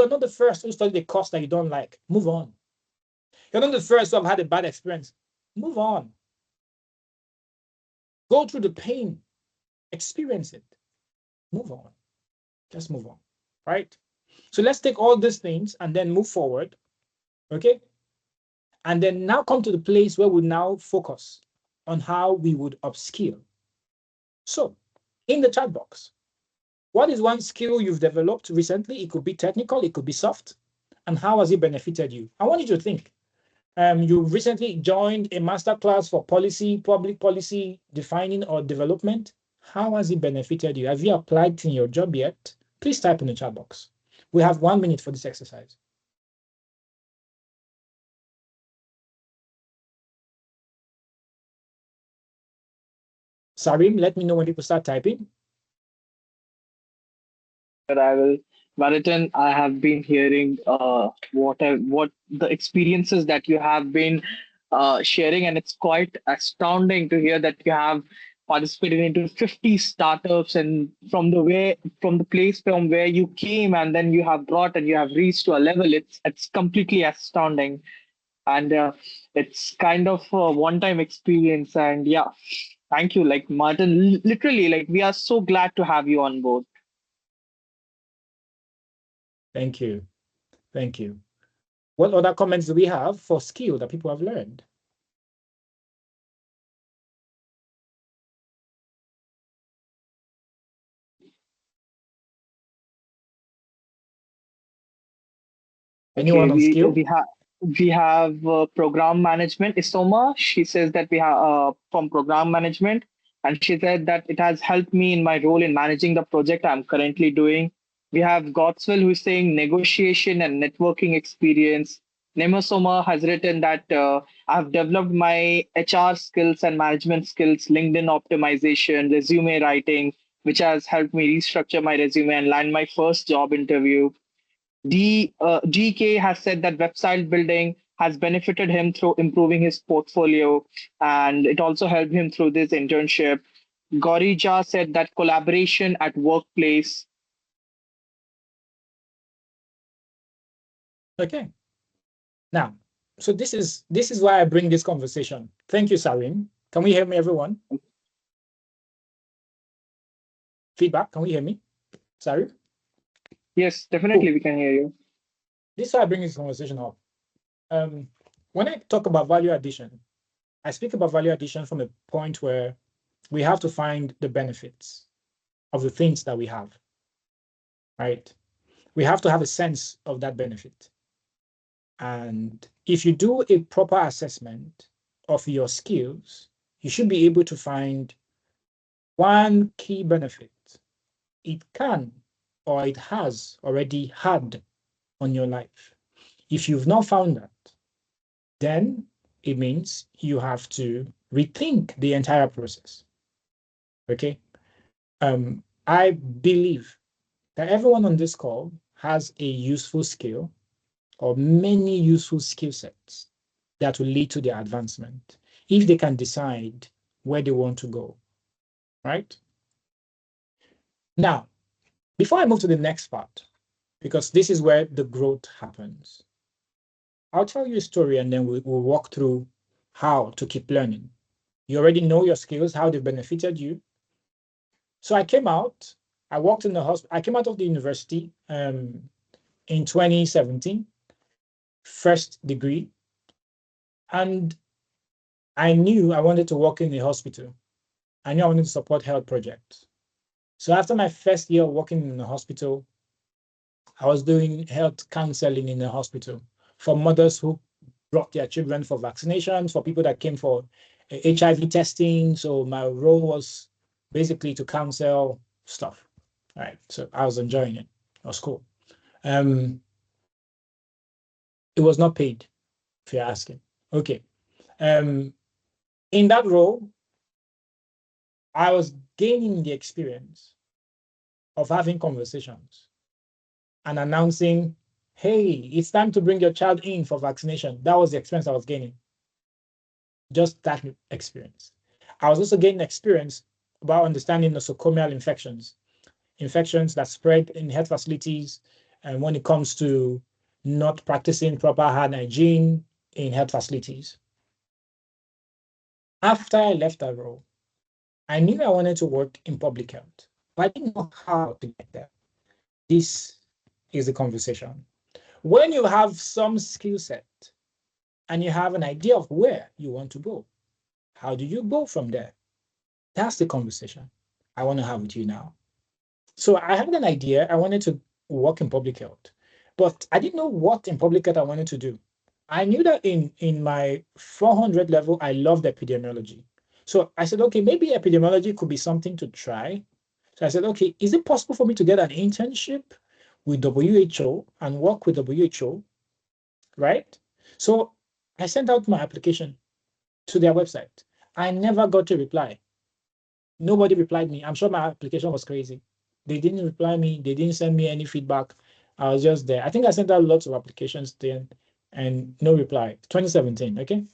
not the first who studied a course that you don't like. Move on. You're not the first who have had a bad experience. Move on. Go through the pain, experience it. Move on. Just move on, right? So let's take all these things and then move forward, okay? And then now come to the place where we now focus on how we would upskill. So in the chat box, what is one skill you've developed recently? It could be technical, it could be soft. And how has it benefited you? I want you to think. You recently joined a masterclass for public policy defining or development. How has it benefited you? Have you applied it in your job yet? Please type in the chat box. We have 1 minute for this exercise. Sarim, let me know when people start typing. But I will, Varitan, I have been hearing what the experiences that you have been sharing, and it's quite astounding to hear that you have participated into 50 startups, and from the place from where you came, and then you have brought and you have reached to a level. It's completely astounding, and it's kind of a one-time experience. And yeah, thank you, like Martin. Literally, like we are so glad to have you on board. Thank you. Thank you. What other comments do we have for skill that people have learned? Anyone Okay, on skill? we have program management. Isoma, she says that we have from program management, and she said that it has helped me in my role in managing the project I'm currently doing. We have Godswell who's saying negotiation and networking experience. Nemosoma has written that I've developed my HR skills and management skills, LinkedIn optimization, resume writing, which has helped me restructure my resume and land my first job interview. DK has said that website building has benefited him through improving his portfolio, and it also helped him through this internship. Gorija said that collaboration at workplace. Okay. Now, so this is why I bring this conversation. Thank you, Sarin. Can we hear me, everyone? Feedback? Can we hear me? Sarin? Yes, definitely Cool. we can hear you. This is why I bring this conversation up. When I talk about value addition, I speak about value addition from a point where we have to find the benefits of the things that we have, right? We have to have a sense of that benefit. And if you do a proper assessment of your skills, you should be able to find one key benefit it can or it has already had on your life. If you've not found that, then it means you have to rethink the entire process. Okay. I believe that everyone on this call has a useful skill or many useful skill sets that will lead to their advancement if they can decide where they want to go, right? Now, before I move to the next part, because this is where the growth happens, I'll tell you a story and then we'll walk through how to keep learning. You already know your skills, how they benefited you. So I came out, I worked in the hospital, I came out of the university in 2017, first degree, and I knew I wanted to work in a hospital. I knew I wanted to support health projects. So after my first year working in the hospital, I was doing health counseling in the hospital for mothers who brought their children for vaccinations, for people that came for HIV testing. So my role was basically to counsel stuff. All right. So I was enjoying it. It was cool. Um, it was not paid, if you're asking. Okay. Um, in that role, I was gaining the experience of having conversations and announcing, hey, it's time to bring your child in for vaccination. That was the experience I was gaining. Just that experience. I was also gaining experience about understanding nosocomial infections, infections that spread in health facilities, and when it comes to not practicing proper hand hygiene in health facilities. After I left that role, I knew I wanted to work in public health, but I didn't know how to get there. This is the conversation. When you have some skill set and you have an idea of where you want to go, how do you go from there? That's the conversation I want to have with you now. So I had an idea. I wanted to work in public health, but I didn't know what in public health I wanted to do. I knew that in my 400 level, I loved epidemiology. So I said, okay, maybe epidemiology could be something to try. So I said, okay, is it possible for me to get an internship with WHO and work with WHO, right? So I sent out my application to their website. I never got a reply. Nobody replied me. I'm sure my application was crazy. They didn't reply me. They didn't send me any feedback. I was just there. I think I sent out lots of applications then and no reply. 2017, okay?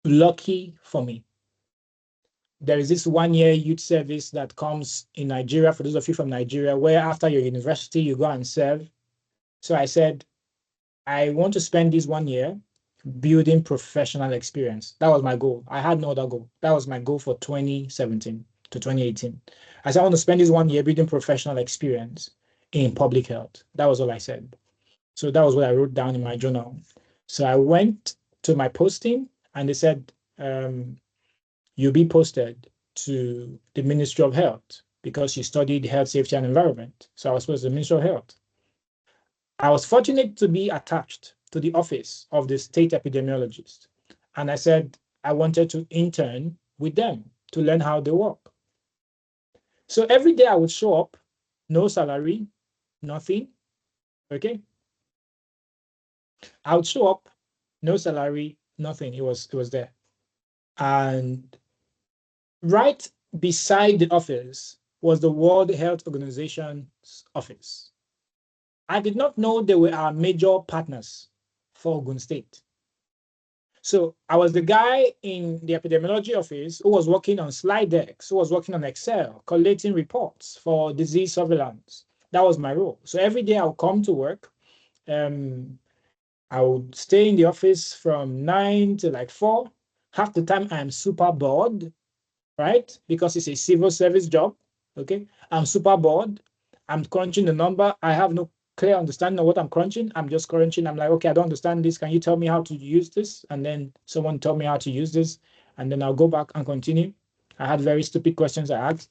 Lucky for me. There is this 1 year youth service that comes in Nigeria, for those of you from Nigeria, where after your university, you go and serve. So I said, I want to spend this 1 year building professional experience. That was my goal. I had no other goal. That was my goal for 2017 to 2018. I said, I want to spend this 1 year building professional experience in public health. That was all I said. So that was what I wrote down in my journal. So I went to my posting and they said, you'll be posted to the Ministry of Health because you studied health, safety, and environment. So I was supposed to the Ministry of Health. I was fortunate to be attached to the office of the state epidemiologist. And I said I wanted to intern with them to learn how they work. So every day I would show up, no salary, nothing. Okay. I would show up, no salary, nothing. It was there. And right beside the office was the World Health Organization's office. I did not know they were our major partners for Ogun State. So I was the guy in the epidemiology office who was working on slide decks, who was working on Excel, collating reports for disease surveillance. That was my role. So every day I would come to work. I would stay in the office from 9 to like 4. Half the time I'm super bored, right? Because it's a civil service job. Okay. I'm super bored. I'm crunching the number. I have no clear understanding of what I'm crunching. I'm just crunching. I'm like, okay, I don't understand this. Can you tell me how to use this? And then someone tell me how to use this. And then I'll go back and continue. I had very stupid questions I asked.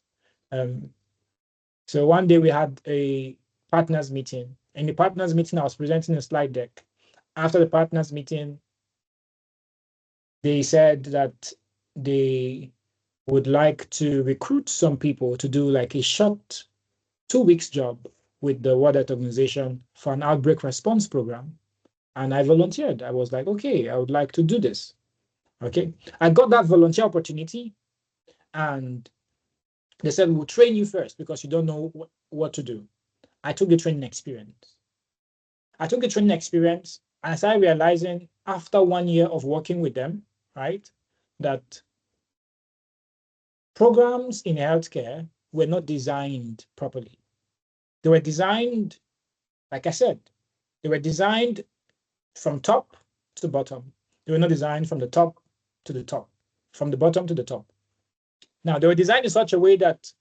So one day we had a partners meeting. In the partners meeting, I was presenting a slide deck. After the partners meeting, they said that they would like to recruit some people to do like a short 2 weeks job with the World Health Organization for an outbreak response program. And I volunteered. I was like, okay, I would like to do this. Okay. I got that volunteer opportunity and they said, we'll train you first because you don't know what to do. I took the training experience. And I started realizing after 1 year of working with them, right, that programs in healthcare were not designed properly. They were designed, like I said, they were designed from top to bottom. They were not designed from the top to the top, from the bottom to the top. Now, they were designed in such a way that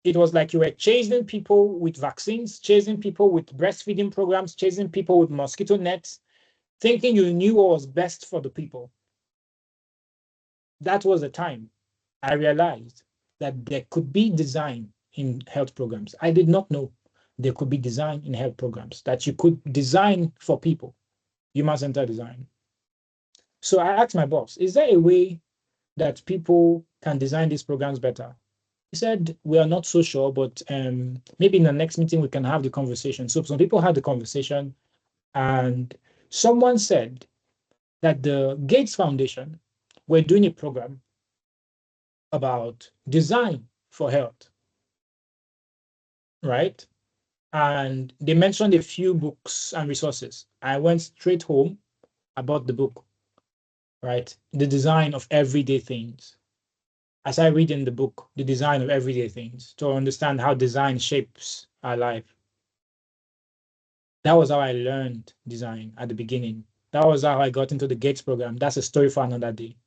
it was like you were chasing people with vaccines, chasing people with breastfeeding programs, chasing people with mosquito nets, thinking you knew what was best for the people. That was the time I realized that there could be design in health programs. I did not know there could be design in health programs, that you could design for people, human centered design. So I asked my boss, is there a way that people can design these programs better? He said, we are not so sure, but maybe in the next meeting we can have the conversation. So some people had the conversation, and someone said that the Gates Foundation were doing a program about design for health, right? And they mentioned a few books and resources. I went straight home, I bought the book, right? The design of everyday things. As I read in the book, the design of everyday things to understand how design shapes our life. That was how I learned design at the beginning. That was how I got into the Gates program. That's a story for another day.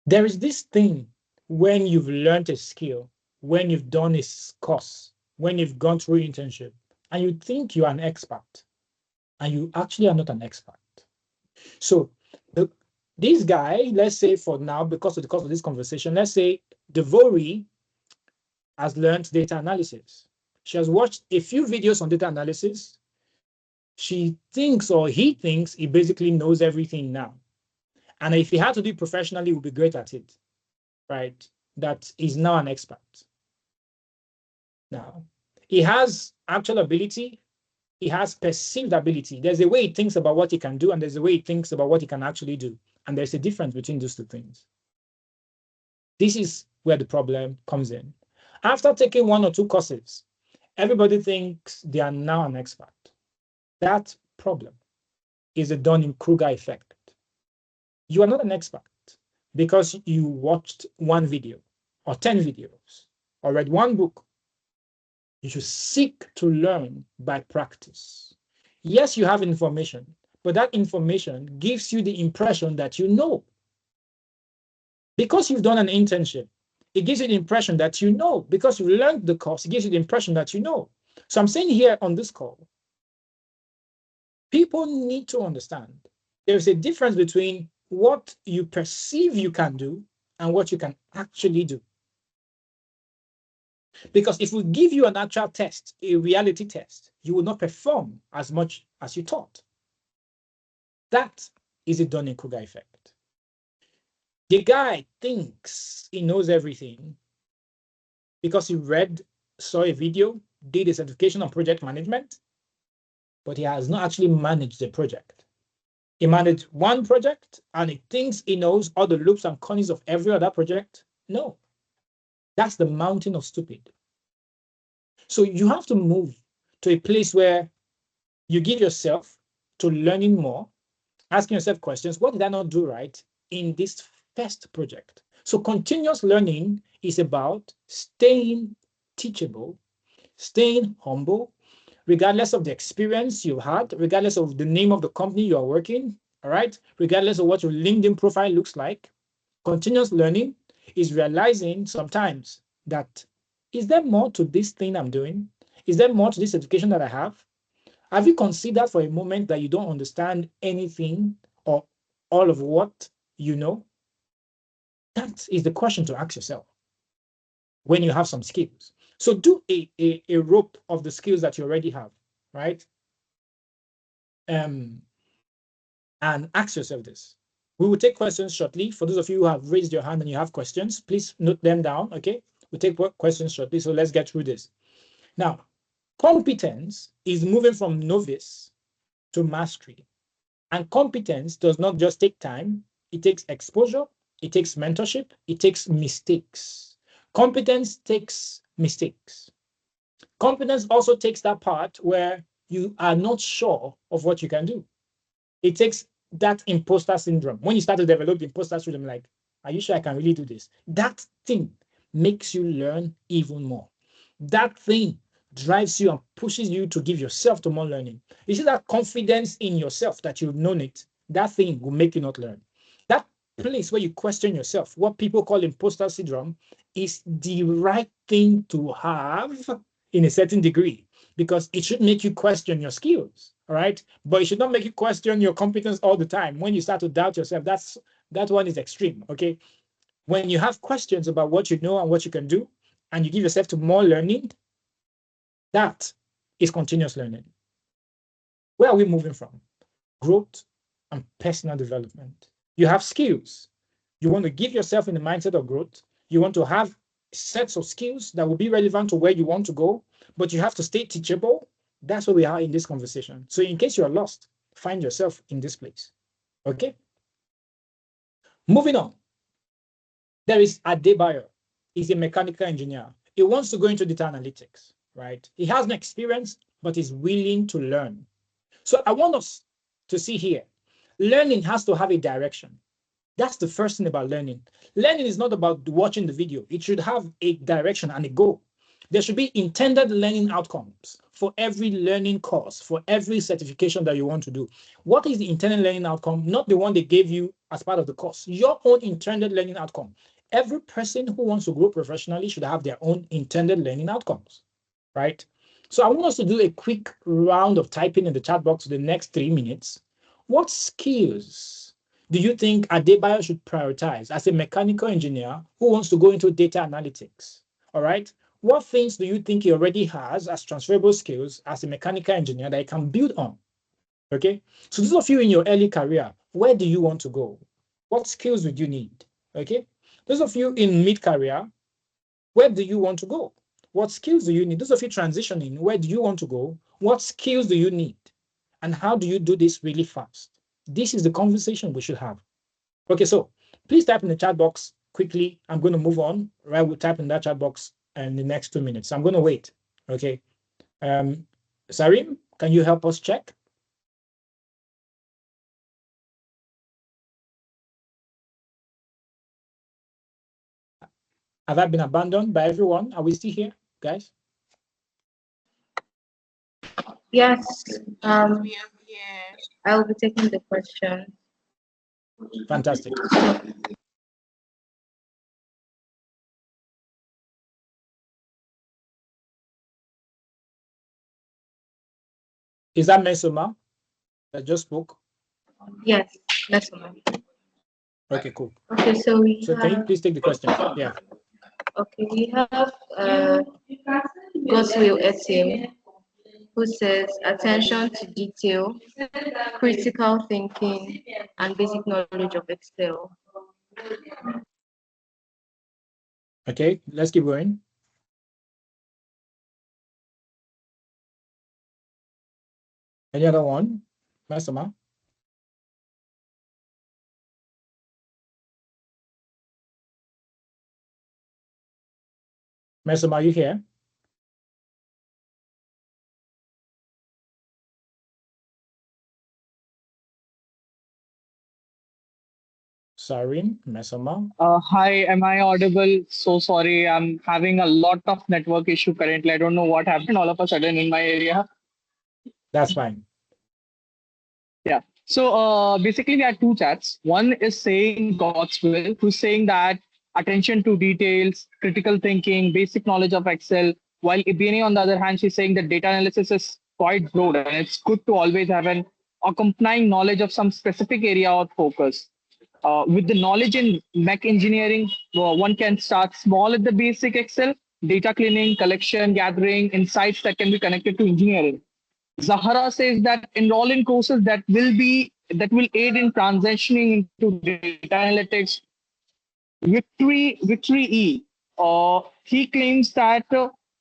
There is this thing when you've learned a skill, when you've done a course, when you've gone through internship, and you think you're an expert, and you actually are not an expert. So this guy, let's say for now, because of the course of this conversation, let's say Devori has learned data analysis. She has watched a few videos on data analysis. She thinks, or he thinks, he basically knows everything now. And if he had to do it professionally, he would be great at it, right? That is now an expert. Now, he has actual ability, he has perceived ability. There's a way he thinks about what he can do, and there's a way he thinks about what he can actually do. And there's a difference between those two things. This is where the problem comes in. After taking 1 or 2 courses, everybody thinks they are now an expert. That problem is a Dunning-Kruger effect. You are not an expert because you watched 1 video or 10 videos or read 1 book. You should seek to learn by practice. Yes, you have information, but that information gives you the impression that you know. Because you've done an internship, it gives you the impression that you know. Because you learned the course, it gives you the impression that you know. So I'm saying here on this call, people need to understand there's a difference between what you perceive you can do and what you can actually do. Because if we give you an actual test, a reality test, you will not perform as much as you thought. That is a Dunning-Kruger effect. The guy thinks he knows everything because he saw a video, did a certification on project management, but he has not actually managed the project. He managed one project and he thinks he knows all the loops and corners of every other project. No, that's the mountain of stupid. So you have to move to a place where you give yourself to learning more, asking yourself questions. What did I not do right in this first project? So continuous learning is about staying teachable, staying humble, regardless of the experience you had, regardless of the name of the company you are working, all right, regardless of what your LinkedIn profile looks like. Continuous learning is realizing sometimes that, is there more to this thing I'm doing? Is there more to this education that I have? Have you considered for a moment that you don't understand anything or all of what you know? That is the question to ask yourself when you have some skills. So do a rope of the skills that you already have, right? And ask yourself this. We will take questions shortly. For those of you who have raised your hand and you have questions, please note them down, okay? We'll take questions shortly, so let's get through this. Now, competence is moving from novice to mastery. And competence does not just take time, it takes exposure, it takes mentorship, it takes mistakes. Competence takes mistakes. Competence also takes that part where you are not sure of what you can do. It takes that imposter syndrome. When you start to develop the imposter syndrome, like, are you sure I can really do this? That thing makes you learn even more. That thing drives you and pushes you to give yourself to more learning. You see that confidence in yourself that you've known it, that thing will make you not learn. That place where you question yourself, what people call imposter syndrome, is the right thing to have in a certain degree, because it should make you question your skills, all right? But it should not make you question your competence all the time. When you start to doubt yourself, that one is extreme, okay? When you have questions about what you know and what you can do, and you give yourself to more learning, that is continuous learning. Where are we moving from? Growth and personal development. You have skills. You want to give yourself in the mindset of growth. You want to have sets of skills that will be relevant to where you want to go, but you have to stay teachable. That's where we are in this conversation. So in case you're lost, find yourself in this place. Okay? Moving on. There is Adebayo. He's a mechanical engineer. He wants to go into data analytics, right? He has no experience, but he's willing to learn. So I want us to see here, learning has to have a direction. That's the first thing about learning. Learning is not about watching the video. It should have a direction and a goal. There should be intended learning outcomes for every learning course, for every certification that you want to do. What is the intended learning outcome? Not the one they gave you as part of the course. Your own intended learning outcome. Every person who wants to grow professionally should have their own intended learning outcomes, right? So I want us to do a quick round of typing in the chat box for the next 3 minutes. What skills do you think Adebayo should prioritize as a mechanical engineer who wants to go into data analytics? All right. What things do you think he already has as transferable skills as a mechanical engineer that he can build on? Okay. So those of you in your early career, where do you want to go? What skills would you need? Okay. Those of you in mid-career, where do you want to go? What skills do you need? Those of you transitioning, where do you want to go? What skills do you need? And how do you do this really fast? This is the conversation we should have. Okay, so please type in the chat box quickly. I'm going to move on. Right, we'll type in that chat box in the next 2 minutes. I'm going to wait. Okay. Sarim, can you help us check? Have I been abandoned by everyone? Are we still here, guys? Yes, We are here. I'll be taking the question. Fantastic. Is that Mesoma that just spoke? Yes, that's all. Okay, cool. Okay, so we So can you have please take the question? Yeah. Okay, we have Goswill Etim, who says attention to detail, critical thinking, and basic knowledge of Excel. Okay, let's keep going. Any other one? Masama? Masama, are you here? Sorry, Masama. Hi, am I audible? So sorry, I'm having a lot of network issue currently. I don't know what happened all of a sudden in my area. That's fine. Yeah. So basically, we had two chats. One is saying God's will, who's saying that attention to details, critical thinking, basic knowledge of Excel. While Ibini, on the other hand, she's saying that data analysis is quite broad and it's good to always have an accompanying knowledge of some specific area or focus. With the knowledge in mech engineering, one can start small at the basic Excel, data cleaning, collection, gathering, insights that can be connected to engineering. Zahara says that enroll in courses that will aid in transitioning into data analytics. Victory E. He claims that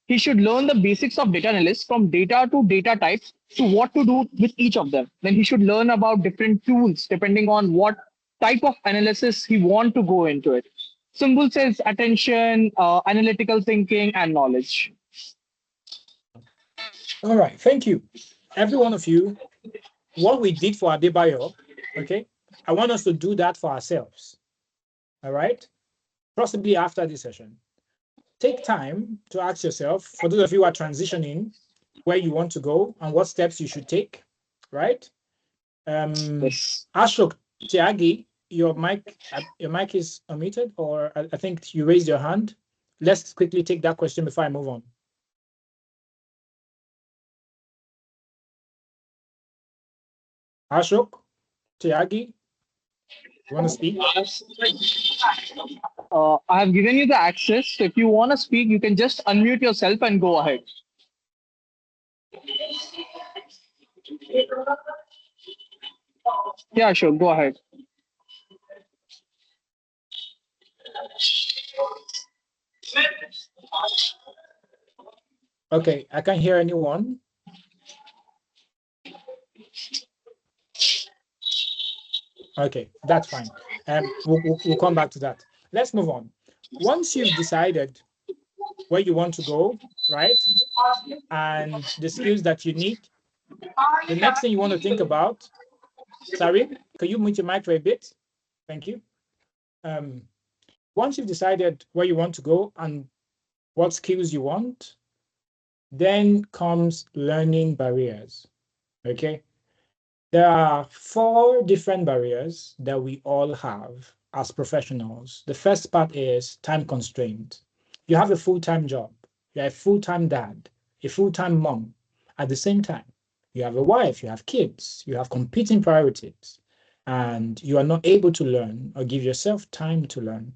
he should learn the basics of data analysis from data to data types to what to do with each of them. Then he should learn about different tools depending on what type of analysis he want to go into it. Symbol says attention, analytical thinking, and knowledge. All right, thank you. Every one of you, what we did for Adebayo, okay, I want us to do that for ourselves. All right, possibly after this session. Take time to ask yourself, for those of you who are transitioning, where you want to go and what steps you should take, right? Yes. Ashok Tiagi, your mic is unmuted, or I think you raised your hand. Let's quickly take that question before I move on. Ashok Tiagi, you want to speak? I have given you the access. So if you want to speak, you can just unmute yourself and go ahead. Yeah, sure. Go ahead. Okay, I can't hear anyone. Okay, that's fine. We'll come back to that. Let's move on. Once you've decided where you want to go, right, and the skills that you need, the next thing you want to think about, sorry, can you mute your mic for a bit? Thank you. Once you've decided where you want to go and what skills you want, then comes learning barriers, okay? There are 4 different barriers that we all have as professionals. The first part is time constraint. You have a full-time job. You're a full-time dad, a full-time mom. At the same time, you have a wife, you have kids, you have competing priorities, and you are not able to learn or give yourself time to learn.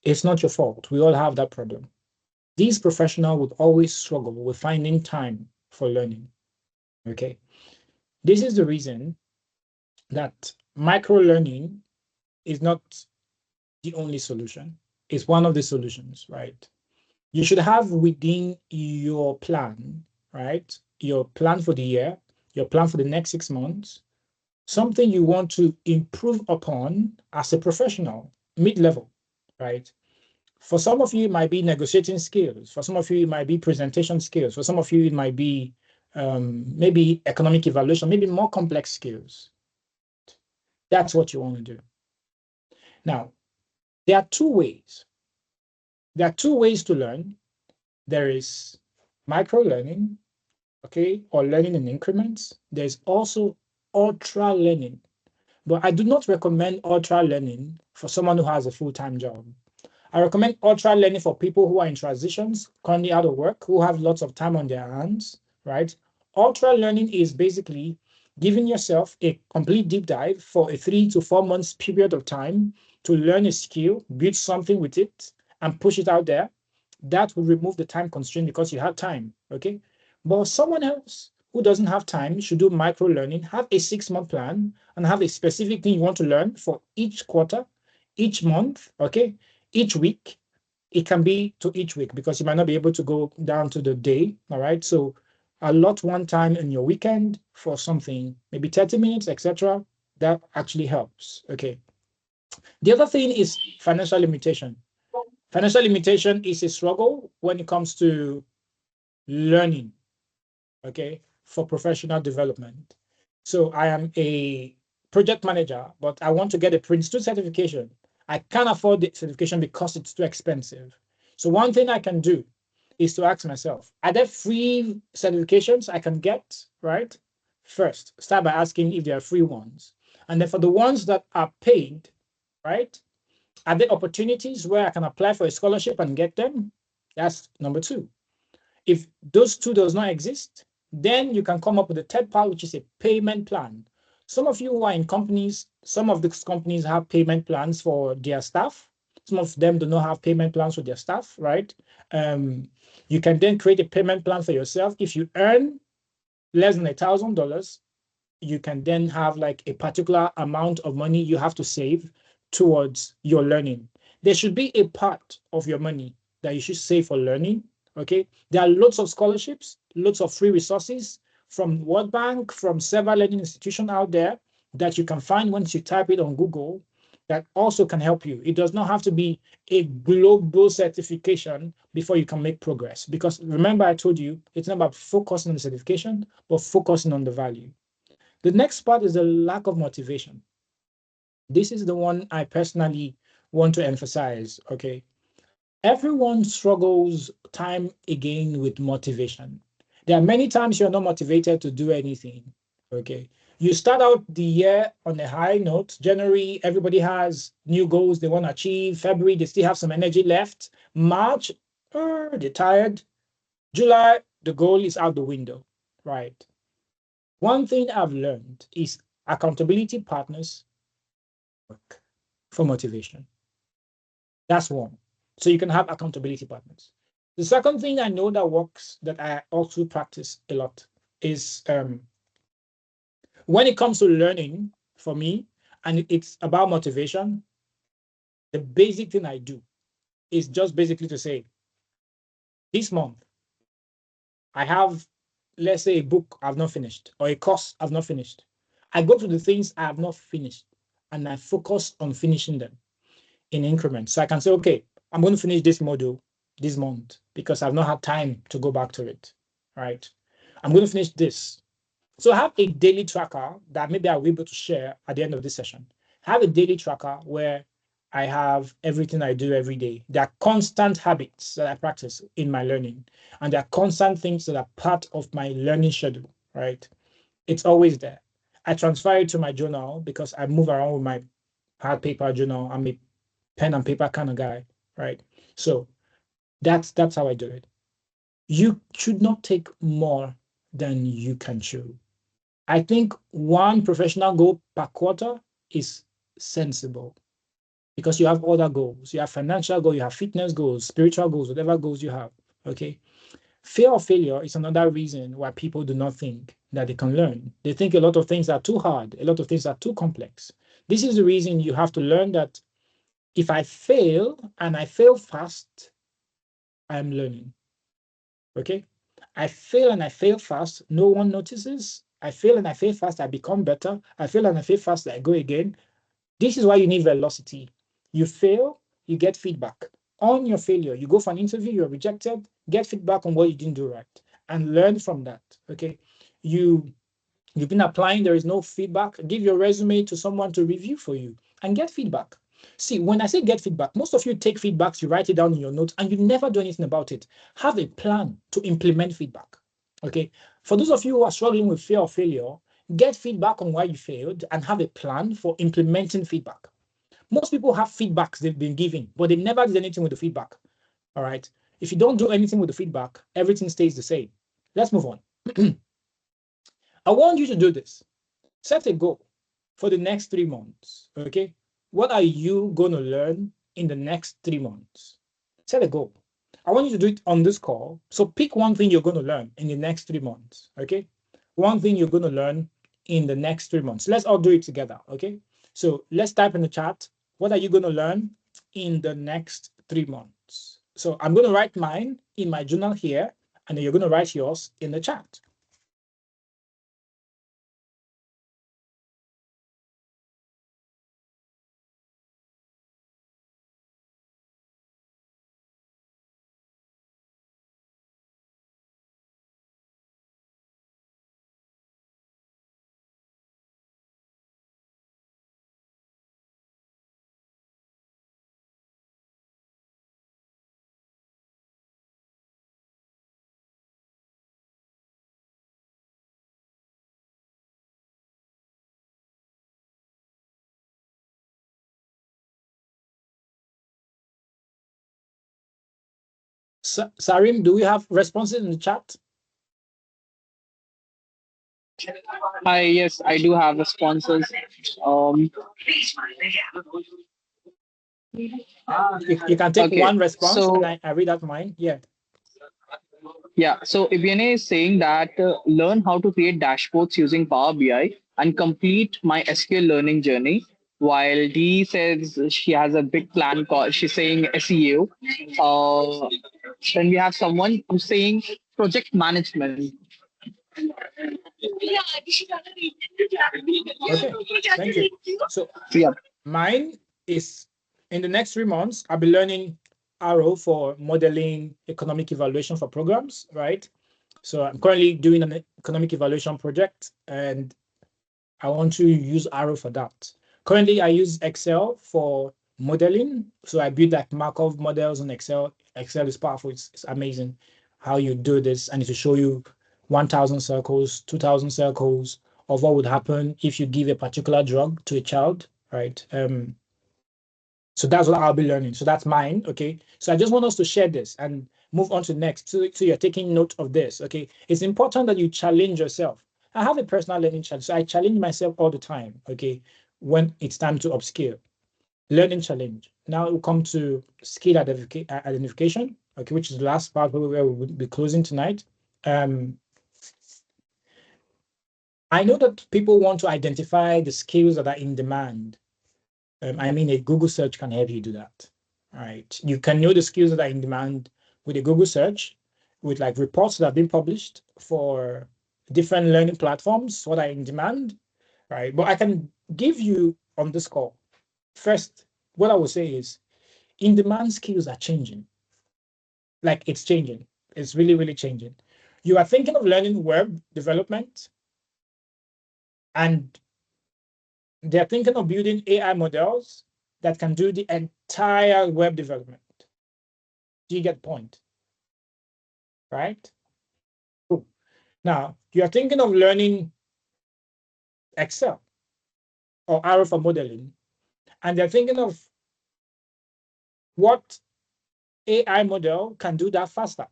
It's not your fault. We all have that problem. These professionals would always struggle with finding time for learning. Okay. This is the reason that micro learning is not the only solution. It's one of the solutions, right? You should have within your plan, right? Your plan for the year, your plan for the next 6 months, something you want to improve upon as a professional, mid-level, right? For some of you, it might be negotiating skills. For some of you, it might be presentation skills. For some of you, it might be maybe economic evaluation, maybe more complex skills. That's what you want to do. Now, there are 2 ways. There are 2 ways to learn. There is micro learning, okay, or learning in increments. There's also ultra learning. But I do not recommend ultra learning for someone who has a full-time job. I recommend ultra learning for people who are in transitions, currently out of work, who have lots of time on their hands, right? Ultra learning is basically giving yourself a complete deep dive for a 3 to 4 months period of time to learn a skill, build something with it, and push it out there, that will remove the time constraint because you have time. Okay. But someone else who doesn't have time should do micro learning, have a 6-month plan, and have a specific thing you want to learn for each quarter, each month, okay, each week. It can be to each week because you might not be able to go down to the day. All right. So allot one time in your weekend for something, maybe 30 minutes, etc. That actually helps. Okay. The other thing is financial limitation. Financial limitation is a struggle when it comes to learning, okay, for professional development. So I am a project manager, but I want to get a Prince 2 certification. I can't afford the certification because it's too expensive. So one thing I can do is to ask myself, are there free certifications I can get, right? First, start by asking if there are free ones. And then for the ones that are paid, right? Are there opportunities where I can apply for a scholarship and get them? That's number two. If those two does not exist, then you can come up with a third part, which is a payment plan. Some of you who are in companies, some of these companies have payment plans for their staff. Some of them do not have payment plans for their staff, right? You can then create a payment plan for yourself. If you earn less than $1,000, you can then have like a particular amount of money you have to save towards your learning. There should be a part of your money that you should save for learning. Okay. There are lots of scholarships, lots of free resources from World Bank, from several learning institutions out there that you can find once you type it on Google that also can help you. It does not have to be a global certification before you can make progress. Because remember, I told you it's not about focusing on the certification, but focusing on the value. The next part is the lack of motivation. This is the one I personally want to emphasize, okay? Everyone struggles time again with motivation. There are many times you're not motivated to do anything, okay? You start out the year on a high note. January, everybody has new goals they want to achieve. February, they still have some energy left. March, they're tired. July, the goal is out the window, right? One thing I've learned is accountability partners work for motivation. That's one. So you can have accountability partners. The second thing I know that works that I also practice a lot is when it comes to learning for me, and it's about motivation, the basic thing I do is just basically to say, this month, I have, let's say, a book I've not finished or a course I've not finished. I go to the things I have not finished and I focus on finishing them in increments. So I can say, okay, I'm going to finish this module this month because I've not had time to go back to it, right? I'm going to finish this. So I have a daily tracker that maybe I'll be able to share at the end of this session. I have a daily tracker where I have everything I do every day. There are constant habits that I practice in my learning, and there are constant things that are part of my learning schedule, right? It's always there. I transfer it to my journal because I move around with my hard paper journal. I'm a pen and paper kind of guy, right? So that's how I do it. You should not take more than you can chew. I think one professional goal per quarter is sensible because you have other goals. You have financial goals, you have fitness goals, spiritual goals, whatever goals you have. Okay. Fear of failure is another reason why people do not think that they can learn. They think a lot of things are too hard, a lot of things are too complex. This is the reason you have to learn that if I fail and I fail fast, I'm learning. Okay. I fail and I fail fast, no one notices. I fail and I fail fast, I become better. I fail and I fail fast, I go again. This is why you need velocity. You fail, you get feedback. On your failure, you go for an interview, you're rejected, get feedback on what you didn't do right and learn from that. Okay. You've been applying, there is no feedback. Give your resume to someone to review for you and get feedback. See, when I say get feedback, most of you take feedbacks, you write it down in your notes, and you never do anything about it. Have a plan to implement feedback. Okay. For those of you who are struggling with fear of failure, get feedback on why you failed and have a plan for implementing feedback. Most people have feedbacks they've been given, but they never did anything with the feedback. All right. If you don't do anything with the feedback, everything stays the same. Let's move on. I want you to do this. Set a goal for the next 3 months. Okay. What are you going to learn in the next 3 months? Set a goal. I want you to do it on this call. So pick one thing you're going to learn in the next 3 months. Okay. One thing you're going to learn in the next 3 months. Let's all do it together. Okay. So let's type in the chat. What are you going to learn in the next 3 months? So I'm going to write mine in my journal here, and then you're going to write yours in the chat. Sarim, do we have responses in the chat? Yes, I do have responses. Um, You can take okay, one response, and so I read out mine. Yeah. yeah, so Ibiane is saying that learn how to create dashboards using Power BI and complete my SQL learning journey. While Dee says she has a big plan called, she's saying SEO. Uh, then we have someone who's saying project management. Okay. Thank you. So Yeah. mine is in the next 3 months, I'll be learning Arrow for modeling economic evaluation for programs, right? So I'm currently doing an economic evaluation project, and I want to use Arrow for that. Currently, I use Excel for modeling. So I build like Markov models in Excel. Excel is powerful. It's amazing how you do this. And it will show you 1,000 circles, 2,000 circles of what would happen if you give a particular drug to a child, right? So that's what I'll be learning. So that's mine. Okay. So I just want us to share this and move on to next. So you're taking note of this. Okay. It's important that you challenge yourself. I have a personal learning challenge. So I challenge myself all the time. Okay. When it's time to upskill, learning challenge. Now we'll come to skill identification. Okay. Which is the last part where we will be closing tonight. I know that people want to identify the skills that are in demand. I mean, a Google search can help you do that. All right. You can know the skills that are in demand with a Google search, with like reports that have been published for different learning platforms, what are in demand, right? But I can give you on this call. First, what I would say is in demand skills are changing. Like it's changing. It's really, really changing. You are thinking of learning web development, and they're thinking of building AI models that can do the entire web development. Do you get the point? Right? Cool. Now, you're thinking of learning Excel or Arrow for modeling, and they're thinking of what AI model can do that faster.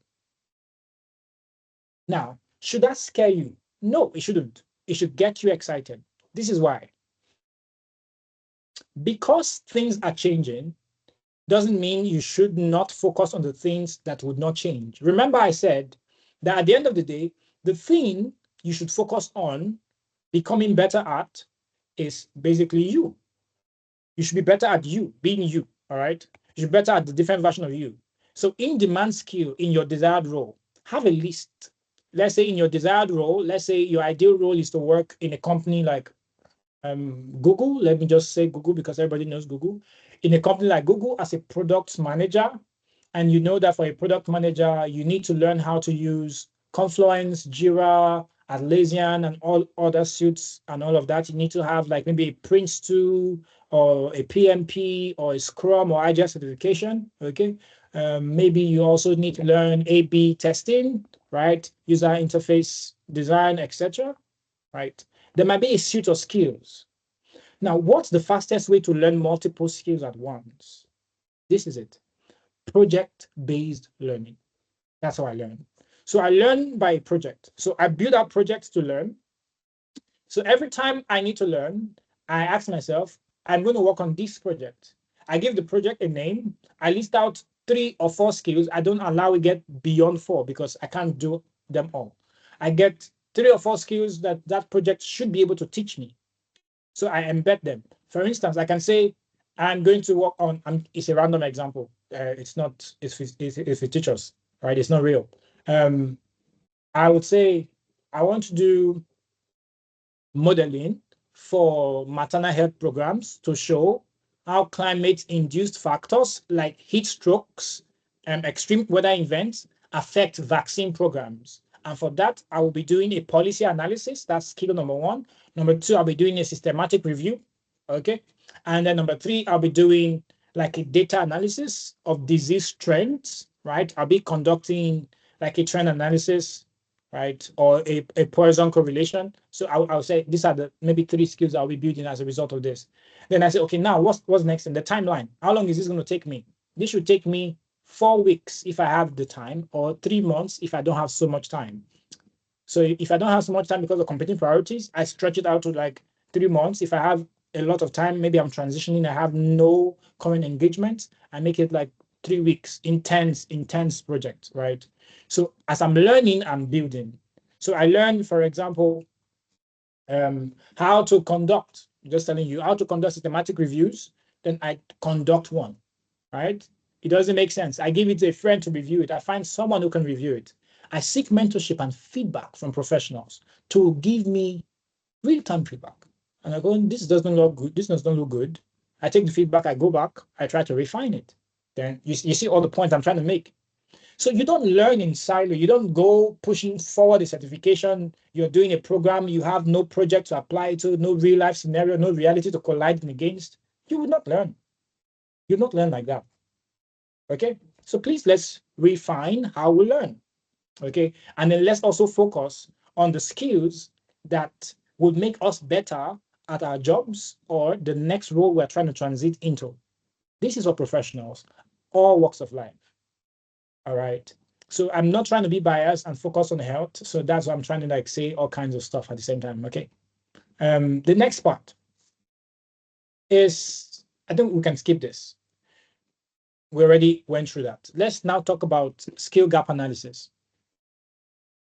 Now, should that scare you? No, it shouldn't. It should get you excited. This is why. Because things are changing, doesn't mean you should not focus on the things that would not change. Remember, I said that at the end of the day, the thing you should focus on becoming better at is basically you. You should be better at you, being you, all right? You should be better at the different version of you. So in demand skill in your desired role, have a list. Let's say in your desired role, let's say your ideal role is to work in a company like Google. Let me just say Google because everybody knows Google. In a company like Google as a product manager, and you know that for a product manager, you need to learn how to use Confluence, Jira, Atlassian, and all other suites and all of that. You need to have like maybe a Prince 2 or a PMP or a Scrum or Agile certification. Okay. Maybe you also need to learn A/B testing, right? User interface design, etc. Right. There might be a suite of skills. Now, what's the fastest way to learn multiple skills at once? This is it. Project-based learning. That's how I learn. So I learn by project. So I build out projects to learn. So every time I need to learn, I ask myself, I'm going to work on this project. I give the project a name. I list out 3 or 4 skills. I don't allow it get beyond 4 because I can't do them all. I get 3 or 4 skills that project should be able to teach me. So I embed them. For instance, I can say I'm going to work on. It's a random example. It's not. It's for teachers, right? It's not real. I would say I want to do modeling for maternal health programs to show how climate-induced factors like heat strokes and extreme weather events affect vaccine programs. And for that, I will be doing a policy analysis. That's skill number 1. Number 2, I'll be doing a systematic review. Okay. And then number 3, I'll be doing like a data analysis of disease trends, right? I'll be conducting like a trend analysis, right? Or a Poisson correlation. So I'll say these are the maybe 3 skills I'll be building as a result of this. Then I say, okay, now what's next in the timeline? How long is this going to take me? This should take me 4 weeks if I have the time, or 3 months if I don't have so much time. So if I don't have so much time because of competing priorities, I stretch it out to like 3 months. If I have a lot of time, maybe I'm transitioning, I have no current engagement, I make it like 3 weeks, intense project, right? So as I'm learning, I'm building. So I learned, for example, how to conduct, just telling you how to conduct systematic reviews, then I conduct one, right? It doesn't make sense. I give it to a friend to review it. I find someone who can review it. I seek mentorship and feedback from professionals to give me real-time feedback. And I go, this doesn't look good. This doesn't look good. I take the feedback, I go back, I try to refine it. Then you see all the points I'm trying to make. So you don't learn in silo. You don't go pushing forward a certification. You're doing a program. You have no project to apply to, no real life scenario, no reality to collide against. You will not learn. You'll not learn like that. Okay. So please let's refine how we learn. Okay. And then let's also focus on the skills that would make us better at our jobs or the next role we're trying to transit into. This is for professionals, all walks of life. All right. So I'm not trying to be biased and focus on health. So that's why I'm trying to like say all kinds of stuff at the same time. Okay. The next part is, I think we can skip this. We already went through that. Let's now talk about skill gap analysis.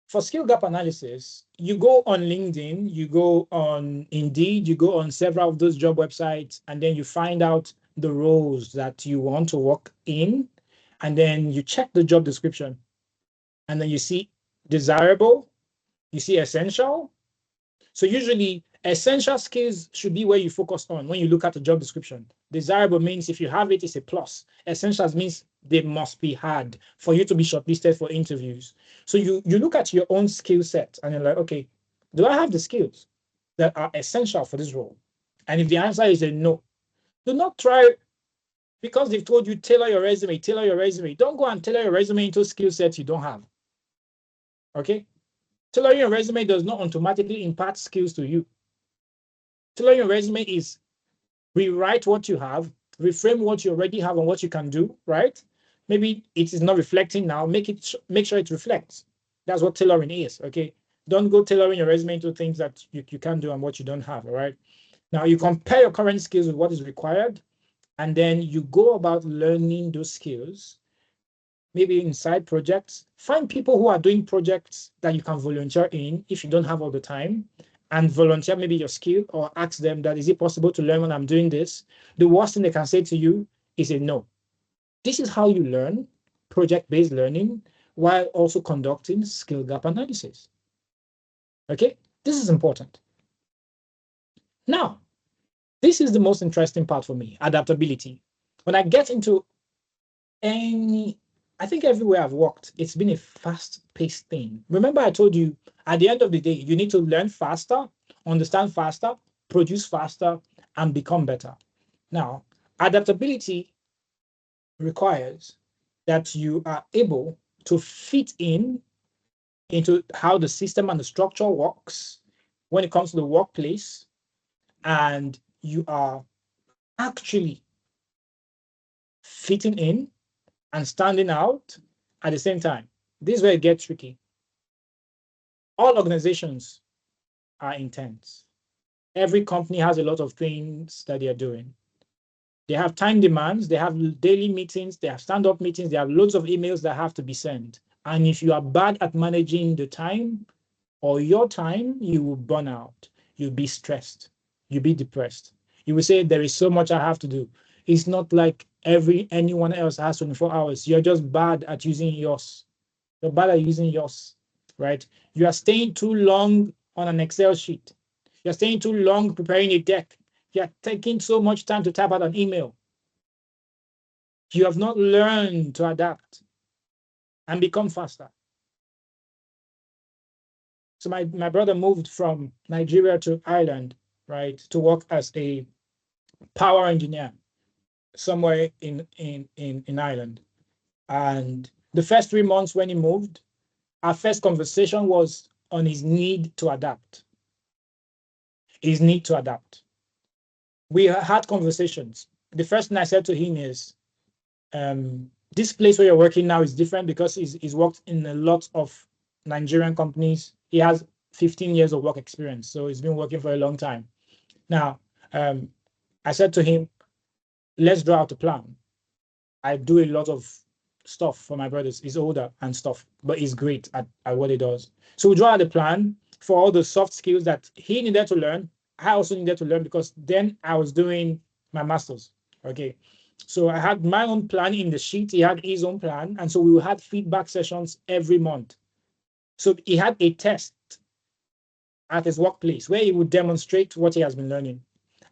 For skill gap analysis, you go on LinkedIn, you go on Indeed, you go on several of those job websites, and then you find out the roles that you want to work in. And then you check the job description. And then you see desirable, you see essential. So usually essential skills should be where you focus on when you look at the job description. Desirable means if you have it, it's a plus. Essentials means they must be had for you to be shortlisted for interviews. So you look at your own skill set and you're like, okay, do I have the skills that are essential for this role? And if the answer is a no, do not try because they've told you tailor your resume, tailor your resume. Don't go and tailor your resume into skill sets you don't have. Okay? Tailoring your resume does not automatically impart skills to you. Tailoring your resume is rewrite what you have, reframe what you already have and what you can do, right? Maybe it is not reflecting now. Make sure it reflects. That's what tailoring is. Okay. Don't go tailoring your resume into things that you can't do and what you don't have. All right. Now you compare your current skills with what is required, and then you go about learning those skills. Maybe in side projects, find people who are doing projects that you can volunteer in if you don't have all the time, and volunteer maybe your skill or ask them that, is it possible to learn when I'm doing this? The worst thing they can say to you is a no. This is how you learn project-based learning while also conducting skill gap analysis. Okay, this is important. Now, this is the most interesting part for me, adaptability. When I get into I think everywhere I've worked, it's been a fast-paced thing. Remember, I told you at the end of the day, you need to learn faster, understand faster, produce faster, and become better. Now, adaptability requires that you are able to fit into how the system and the structure works when it comes to the workplace, and you are actually fitting in and standing out at the same time. This is where it gets tricky. All organizations are intense. Every company has a lot of things that they are doing. They have time demands, they have daily meetings, they have stand-up meetings, they have loads of emails that have to be sent. And if you are bad at managing the time or your time, you will burn out. You'll be stressed. You'll be depressed. You will say, there is so much I have to do. It's not like anyone else has 24 hours. You're just bad at using yours. You're bad at using yours, right? You are staying too long on an Excel sheet. You're staying too long preparing a deck. You're taking so much time to type out an email. You have not learned to adapt and become faster. So my brother moved from Nigeria to Ireland, right, to work as a power engineer somewhere in Ireland. And the first 3 months when he moved, our first conversation was on his need to adapt. His need to adapt. We had conversations. The first thing I said to him is, this place where you're working now is different because he's worked in a lot of Nigerian companies. He has 15 years of work experience, so he's been working for a long time. Now, I said to him, let's draw out a plan. I do a lot of stuff for my brothers. He's older and stuff, but he's great at what he does. So we draw out a plan for all the soft skills that he needed to learn. I also needed to learn because then I was doing my master's. Okay. So I had my own plan in the sheet. He had his own plan. And so we had feedback sessions every month. So he had a test at his workplace where he would demonstrate what he has been learning.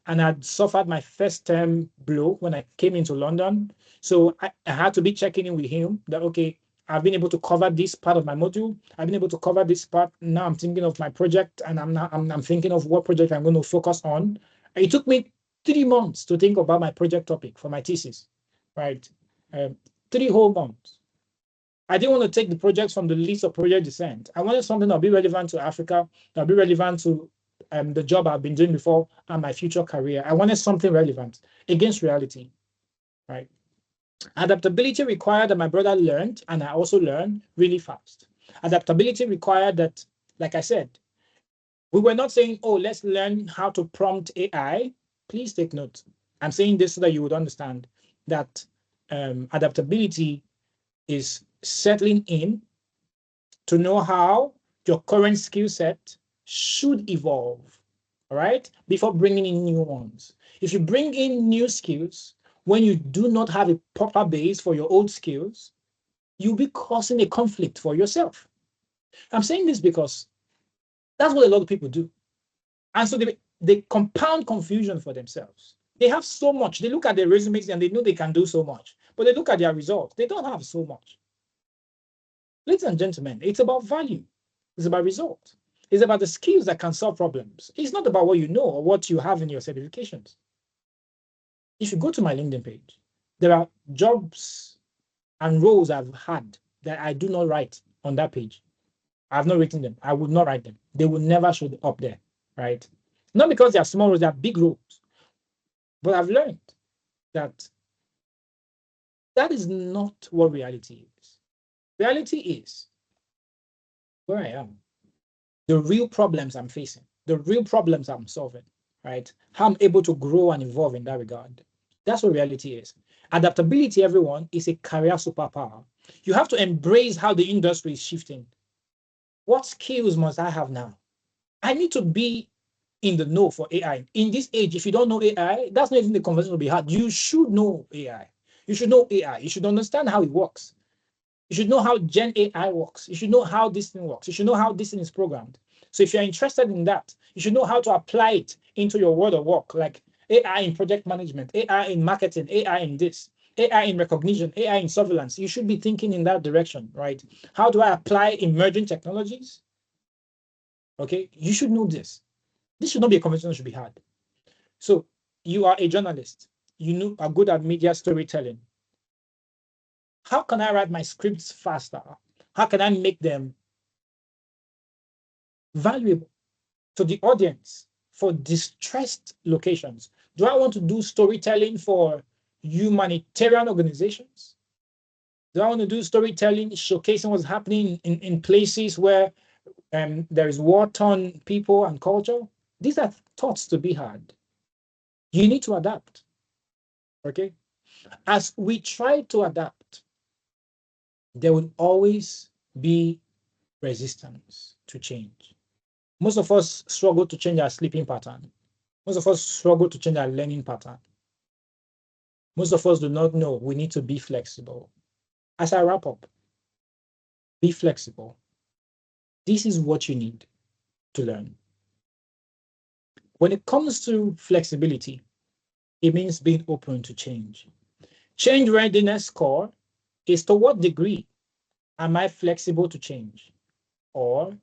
And I'd suffered my first term blow when I came into London. So I had to be checking in with him that, okay, I've been able to cover this part of my module. I've been able to cover this part. Now I'm thinking of my project and I'm thinking of what project I'm going to focus on. It took me 3 months to think about my project topic for my thesis, right? 3 whole months. I didn't want to take the projects from the list of projects they sent. I wanted something that'll be relevant to Africa, that'll be relevant to the job I've been doing before and my future career. I wanted something relevant against reality, right? Adaptability required that my brother learned, and I also learned really fast. Adaptability required that, like I said, we were not saying, oh, let's learn how to prompt AI. Please take note. I'm saying this so that you would understand that adaptability is settling in to know how your current skill set should evolve, all right, before bringing in new ones. If you bring in new skills when you do not have a proper base for your old skills, you'll be causing a conflict for yourself. I'm saying this because that's what a lot of people do. And so they compound confusion for themselves. They have so much. They look at their resumes and they know they can do so much, but they look at their results. They don't have so much. Ladies and gentlemen, it's about value. It's about result. It's about the skills that can solve problems. It's not about what you know or what you have in your certifications. If you go to my LinkedIn page, there are jobs and roles I've had that I do not write on that page. I've not written them. I would not write them. They will never show up there, right? Not because they are small roles, they are big roles. But I've learned that that is not what reality is. Reality is where I am, the real problems I'm facing, the real problems I'm solving, right? How I'm able to grow and evolve in that regard. That's what reality is. Adaptability, everyone, is a career superpower. You have to embrace how the industry is shifting. What skills must I have now? I need to be in the know for AI. In this age, if you don't know AI, that's not even the conversation to be had. You should know AI. You should know AI. You should understand how it works. You should know how Gen AI works. You should know how this thing works. You should know how this thing is programmed. So if you're interested in that, you should know how to apply it into your world of work, like AI in project management, AI in marketing, AI in this, AI in recognition, AI in surveillance. You should be thinking in that direction, right? How do I apply emerging technologies? Okay, you should know this. This should not be a conversation that should be had. So you are a journalist. You are good at media storytelling. How can I write my scripts faster? How can I make them valuable to the audience for distressed locations? Do I want to do storytelling for humanitarian organizations? Do I want to do storytelling showcasing what's happening in places where there is war-torn people and culture? These are thoughts to be had. You need to adapt. Okay? As we try to adapt, there will always be resistance to change. Most of us struggle to change our sleeping pattern. Most of us struggle to change our learning pattern. Most of us do not know we need to be flexible. As I wrap up, be flexible. This is what you need to learn. When it comes to flexibility, it means being open to change. Change readiness score is to what degree am I flexible to change or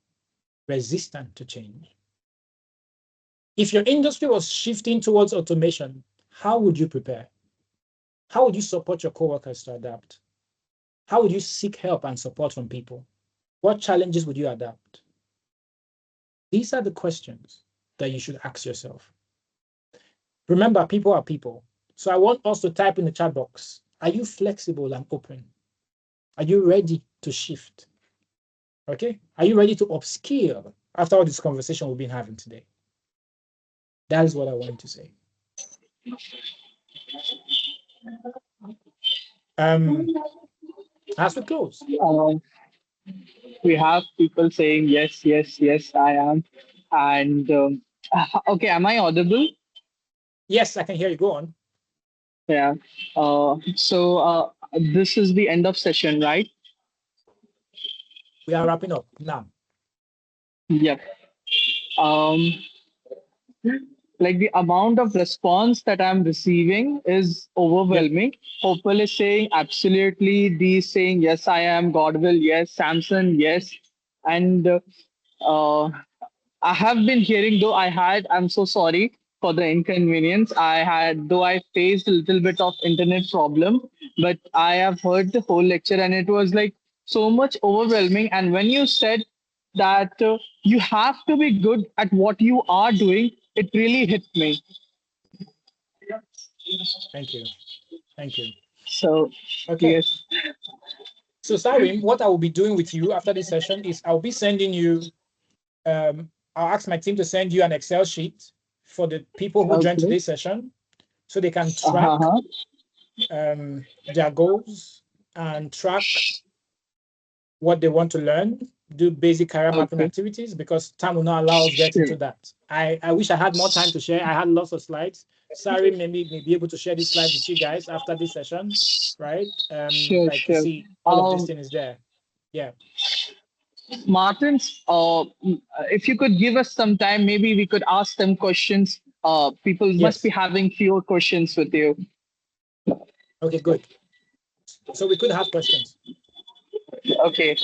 resistant to change? If your industry was shifting towards automation, how would you prepare? How would you support your coworkers to adapt? How would you seek help and support from people? What challenges would you adapt? These are the questions that you should ask yourself. Remember, people are people. So I want us to type in the chat box, are you flexible and open? Are you ready to shift? Okay? Are you ready to upskill after all this conversation we've been having today? That is what I wanted to say. As we close. Um, we have people saying yes, yes, yes, I am. And okay, am I audible? Yes, I can hear you. Go on. Yeah. So this is the end of session, right? We are wrapping up now. Yep. Um, like the amount of response that I'm receiving is Yep. overwhelming. Hopeful is saying absolutely. D is saying yes, I am. Godwill, yes. Samson, yes. And uh, I have been hearing, though I'm so sorry for the inconvenience. Though I faced a little bit of internet problem, but I have heard the whole lecture and it was like so much overwhelming. And when you said that you have to be good at what you are doing, it really hit me. Thank you. Thank you. So, Okay. yes. So, Sarim, what I will be doing with you after this session is I'll be sending you, I'll ask my team to send you an Excel sheet for the people who joined Okay. today's session so they can track Uh-huh. their goals and track what they want to learn, do basic career mapping Okay. activities because time will not allow us get Sure. into that. I wish I had more time to share. I had lots of slides. Sorry, maybe may be able to share these slides with you guys after this session, right? Sure, Like you sure. see, all of this Um, thing is there. Yeah. Martins, if you could give us some time, maybe we could ask them questions. People must be Yes. having fewer questions with you. Okay, good. So we could have questions. Okay.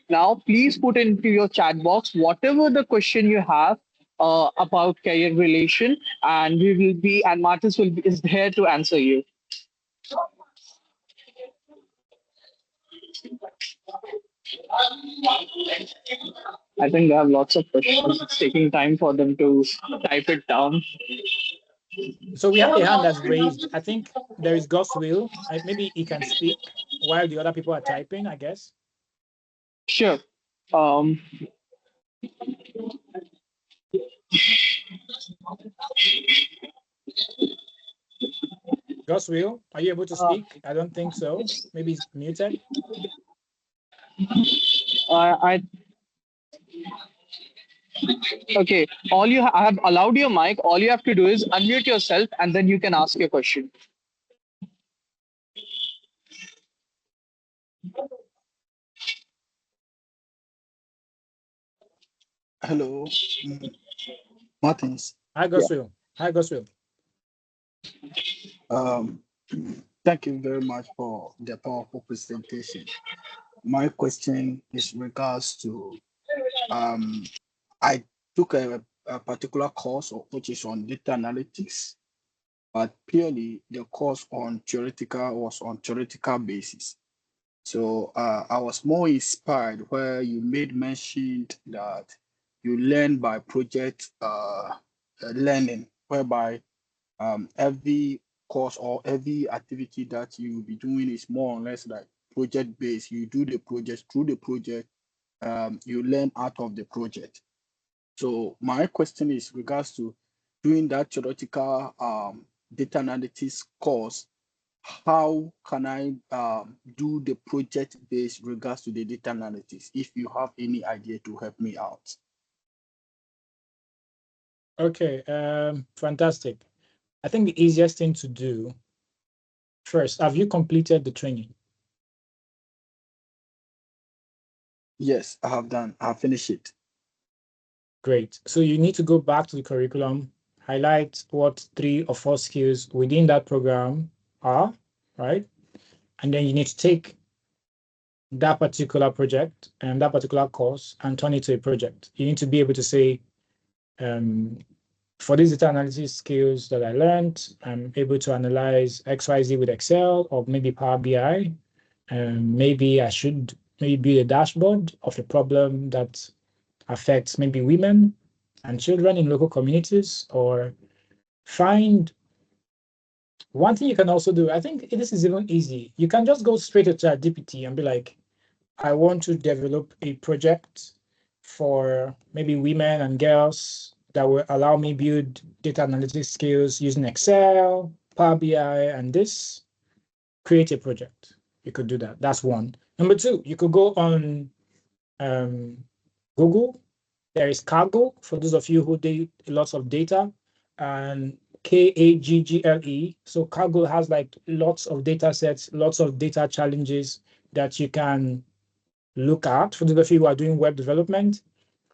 Now, please put into your chat box whatever the question you have about career relation, and Martins is here to answer you. I think they have lots of questions. It's taking time for them to type it down. So we have a hand that's raised. I think there is God's will. Maybe he can speak while the other people are typing, I guess. Sure. Um, God's will, are you able to speak? I don't think so. Maybe he's muted. I Okay. I have allowed your mic. All you have to do is unmute yourself, and then you can ask your question. Hello, Martins. Hi, Yeah. God's will. Hi, God's will. Um, Thank you very much for the powerful presentation. My question is regards to I took a particular course which is on data analytics, but purely the course on theoretical was on theoretical basis. So I was more inspired where you made mention that you learn by project learning, whereby every course or every activity that you will be doing is more or less like project based. You do the project through the project, you learn out of the project. So my question is regards to doing that theoretical data analytics course, how can I do the project based regards to the data analytics? If you have any idea to help me out. Okay, fantastic. I think the easiest thing to do first, have you completed the training? Yes, I have done. I have finished it. Great. So you need to go back to the curriculum, highlight what 3 or 4 skills within that program are, right? And then you need to take that particular project and that particular course and turn it to a project. You need to be able to say, um, for these data analysis skills that I learned, I'm able to analyze XYZ with Excel or maybe Power BI. Maybe I should maybe build a dashboard of a problem that affects maybe women and children in local communities, or find one thing you can also do. I think this is even easy. You can just go straight to ChatGPT and be like, I want to develop a project for maybe women and girls that will allow me build data analytics skills using Excel, Power BI, and this. Create a project. You could do that. That's one. Number two, you could go on um, Google. There is Kaggle for those of you who do lots of data, and Kaggle. So Kaggle has like lots of data sets, lots of data challenges that you can look at for those of you who are doing web development,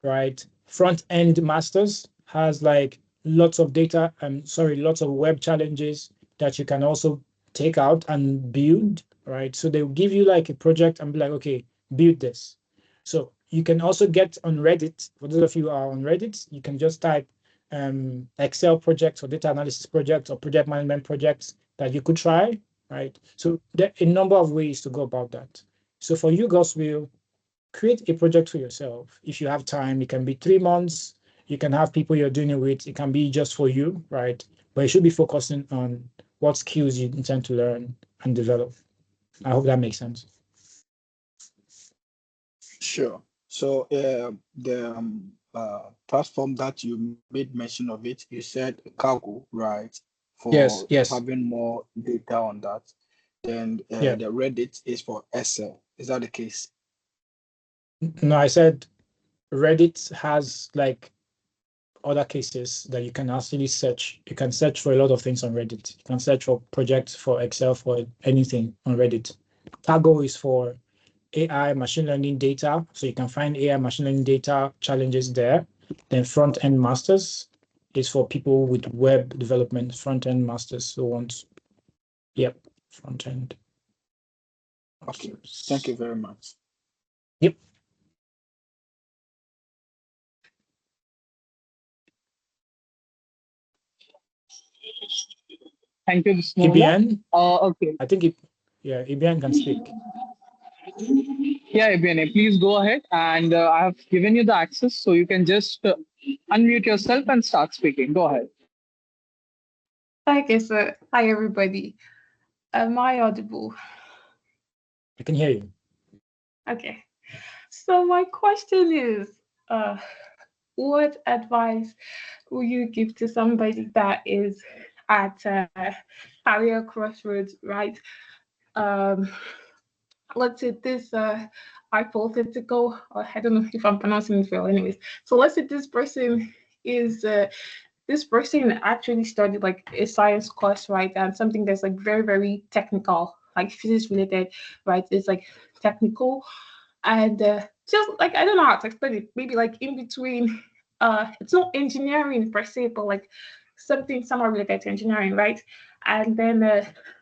right? Front end masters has like lots of data, lots of web challenges that you can also take out and build, right? So they'll give you like a project and be like, okay, build this. So you can also get on Reddit. For those of you who are on Reddit, you can just type Excel projects or data analysis projects or project management projects that you could try, right? So there are a number of ways to go about that. So for you, Goswill, create a project for yourself. If you have time, it can be 3 months. You can have people you're doing it with. It can be just for you, right? But you should be focusing on what skills you intend to learn and develop. I hope that makes sense. Sure. So the platform that you made mention of it, you said Kaggle, right? Yes, For yes. having more data on that. Then Yeah. the Reddit is for Excel. Is that the case? No, I said Reddit has like other cases that you can actually search. You can search for a lot of things on Reddit. You can search for projects, for Excel, for anything on Reddit. Kaggle is for AI machine learning data. So you can find AI machine learning data challenges there. Then front end masters is for people with web development, front end masters who want, yep, front end Okay. Thank you masters. very much. Yep. Thank you, Bismillah. EBN, Okay. I think EBN can speak. Yeah, Ibn, please go ahead. And I have given you the access, so you can just unmute yourself and start speaking. Go ahead. Okay, so hi everybody. Am I audible? I can hear you. Okay. So my question is, what advice will you give to somebody that is at a career crossroads, right? Um, let's say this hypothetical, or I don't know if I'm pronouncing it well, anyways. So let's say is this person actually studied like a science course, right? And something that's like very, very technical, like physics related, right? It's like technical. And just like I don't know how to explain it, maybe like in between it's not engineering per se, but like something somewhat related to engineering, right? And then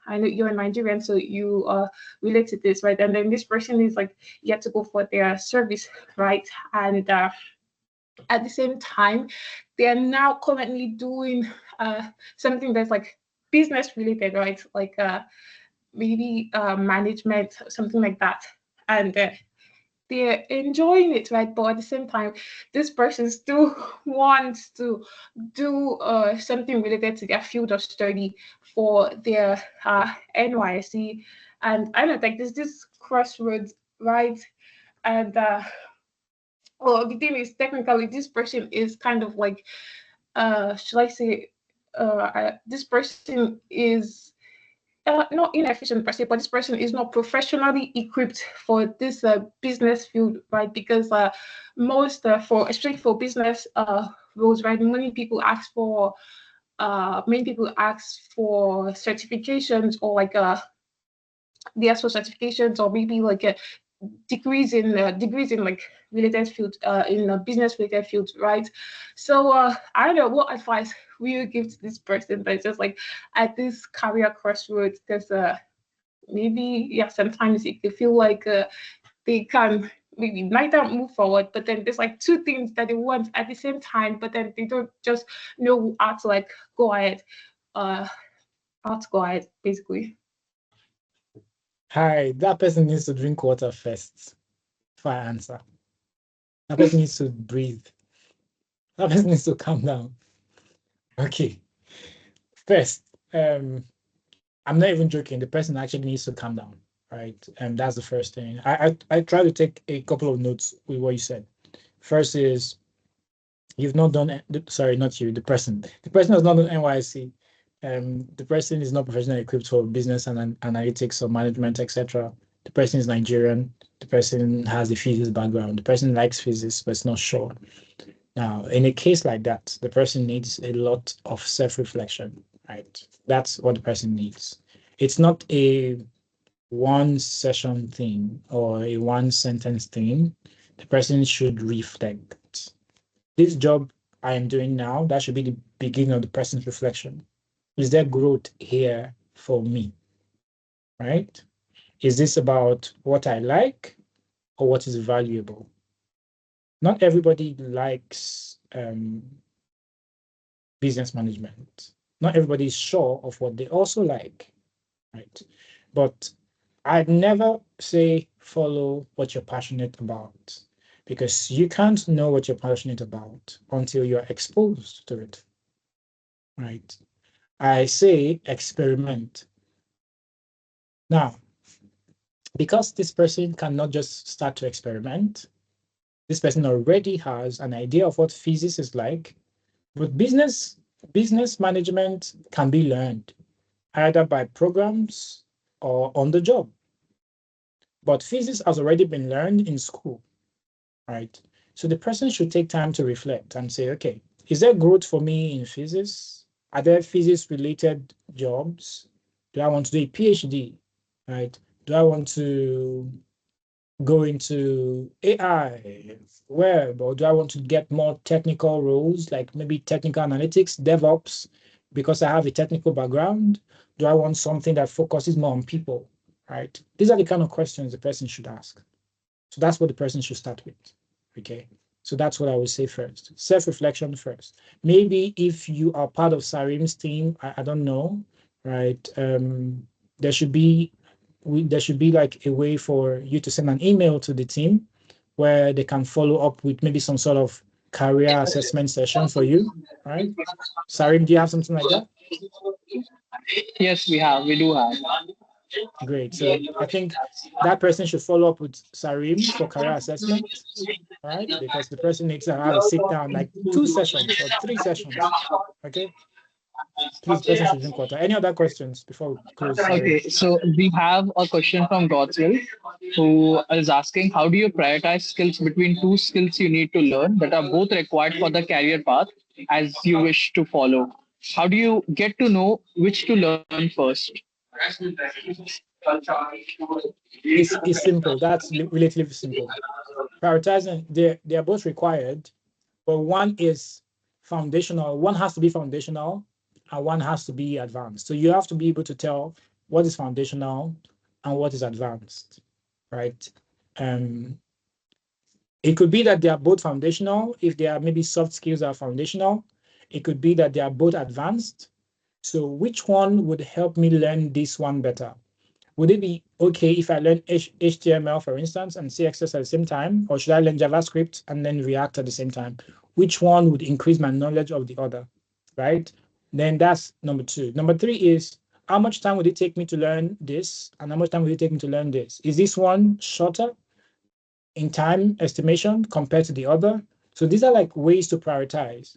I know you're in Nigerian, so you relate to this, right? And then this person is like yet to go for their service, right? And at the same time, they are now currently doing something that's like business related, right? Like maybe management, something like that. And they're enjoying it, right? But at the same time, this person still wants to do something related to their field of study for their NYC. And I don't know, like there's this crossroads, right? And well, the thing is, technically, this person is kind of like, should I say, this person is not inefficient per se, but this person is not professionally equipped for this business field, right? Because most for especially for business roles, right, many people ask for certifications, or like they ask for certifications, or maybe like degrees in like related fields, in business related fields, right? So I don't know what advice will you give to this person that's just like at this career crossroads, because maybe, yeah, sometimes it can feel like they can maybe neither move forward, but then there's like two things that they want at the same time, but then they don't just know how to like go ahead, uh how to go ahead, basically. Hi, that person needs to drink water first before I answer. That person needs to breathe. That person needs to calm down. Okay. First, I'm not even joking. The person actually needs to calm down, right? And that's the first thing. I try to take a couple of notes with what you said. First is you've not done. Sorry, not you. The person. The person has not done NYC. The person is not professionally equipped for business and analytics or management, etc. The person is Nigerian. The person has a physics background. The person likes physics, but it's not sure. Now, in a case like that, the person needs a lot of self-reflection, right? That's what the person needs. It's not a one session thing or a one sentence thing. The person should reflect. This job I am doing now, that should be the beginning of the person's reflection. Is there growth here for me, right? Is this about what I like or what is valuable? Not everybody likes business management. Not everybody is sure of what they also like, right? But I'd never say follow what you're passionate about, because you can't know what you're passionate about until you're exposed to it, right? I say experiment. Now, because this person cannot just start to experiment, this person already has an idea of what physics is like, but business management can be learned either by programs or on the job. But physics has already been learned in school, right? So the person should take time to reflect and say, okay, is there growth for me in physics? Are there physics related jobs? Do I want to do a PhD, right? Do I want to go into AI, web, or do I want to get more technical roles like maybe technical analytics, DevOps, because I have a technical background? Do I want something that focuses more on people, right? These are the kind of questions the person should ask. So that's what the person should start with, okay? So that's what I would say first. Self-reflection first. Maybe if you are part of Sarim's team, I don't know, right? There should be there should be like a way for you to send an email to the team where they can follow up with maybe some sort of career assessment session for you, right? Sarim, do you have something like that? Yes, we do have. Great. So I think that person should follow up with Sarim for career assessment, right? Because the person needs to have a sit down, like 2 sessions or 3 sessions. Okay. Please, person should drink water. Any other questions before we close, Sarim? Okay, so we have a question from Godswill who is asking, how do you prioritize skills between two skills you need to learn that are both required for the career path as you wish to follow? How do you get to know which to learn first? It's simple. That's relatively simple. Prioritizing, they are both required, but one is foundational. One has to be foundational and one has to be advanced. So you have to be able to tell what is foundational and what is advanced, right? Um, it could be that they are both foundational. If they are maybe soft skills that are foundational, it could be that they are both advanced. So which one would help me learn this one better? Would it be okay if I learn HTML, for instance, and CSS at the same time? Or should I learn JavaScript and then React at the same time? Which one would increase my knowledge of the other, right? Then that's number two. Number three is how much time would it take me to learn this? And how much time would it take me to learn this? Is this one shorter in time estimation compared to the other? So these are like ways to prioritize.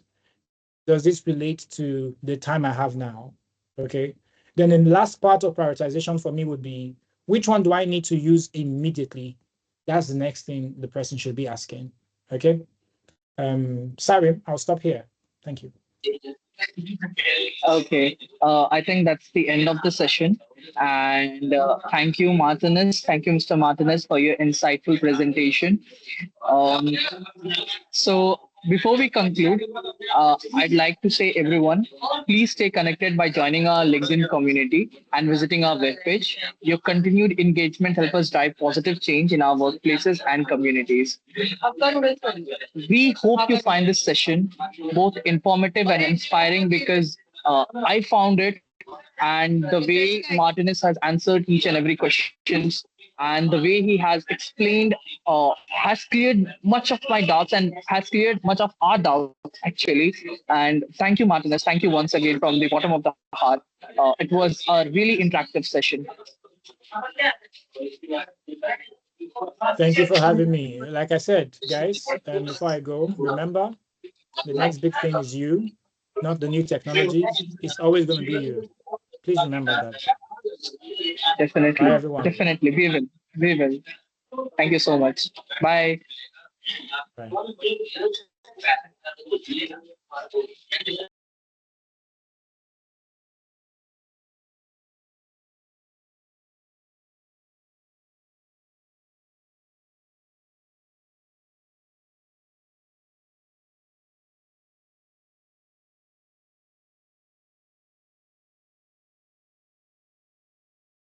does this relate to the time I have now? Okay. Then the last part of prioritization for me would be, which one do I need to use immediately? That's the next thing the person should be asking. Okay. Sarim, I'll stop here. Thank you. Okay, I think that's the end of the session. And thank you, Martinez. Thank you, Mr. Martinez, for your insightful presentation. Um, so before we conclude, I'd like to say everyone, please stay connected by joining our LinkedIn community and visiting our webpage. Your continued engagement helps us drive positive change in our workplaces and communities. We hope you find this session both informative and inspiring because I found it, and the way Martinez has answered each and every questions and the way he has explained has cleared much of my doubts and has cleared much of our doubts actually. And thank you, Martinez. Thank you once again from the bottom of the heart. It was a really interactive session. Thank you for having me. Like I said, guys, before I go, remember the next big thing is you, not the new technologies. It's always going to be you. Please remember that. Bye, Definitely, everyone. definitely. We will. We will. Thank you so much. Bye. Bye.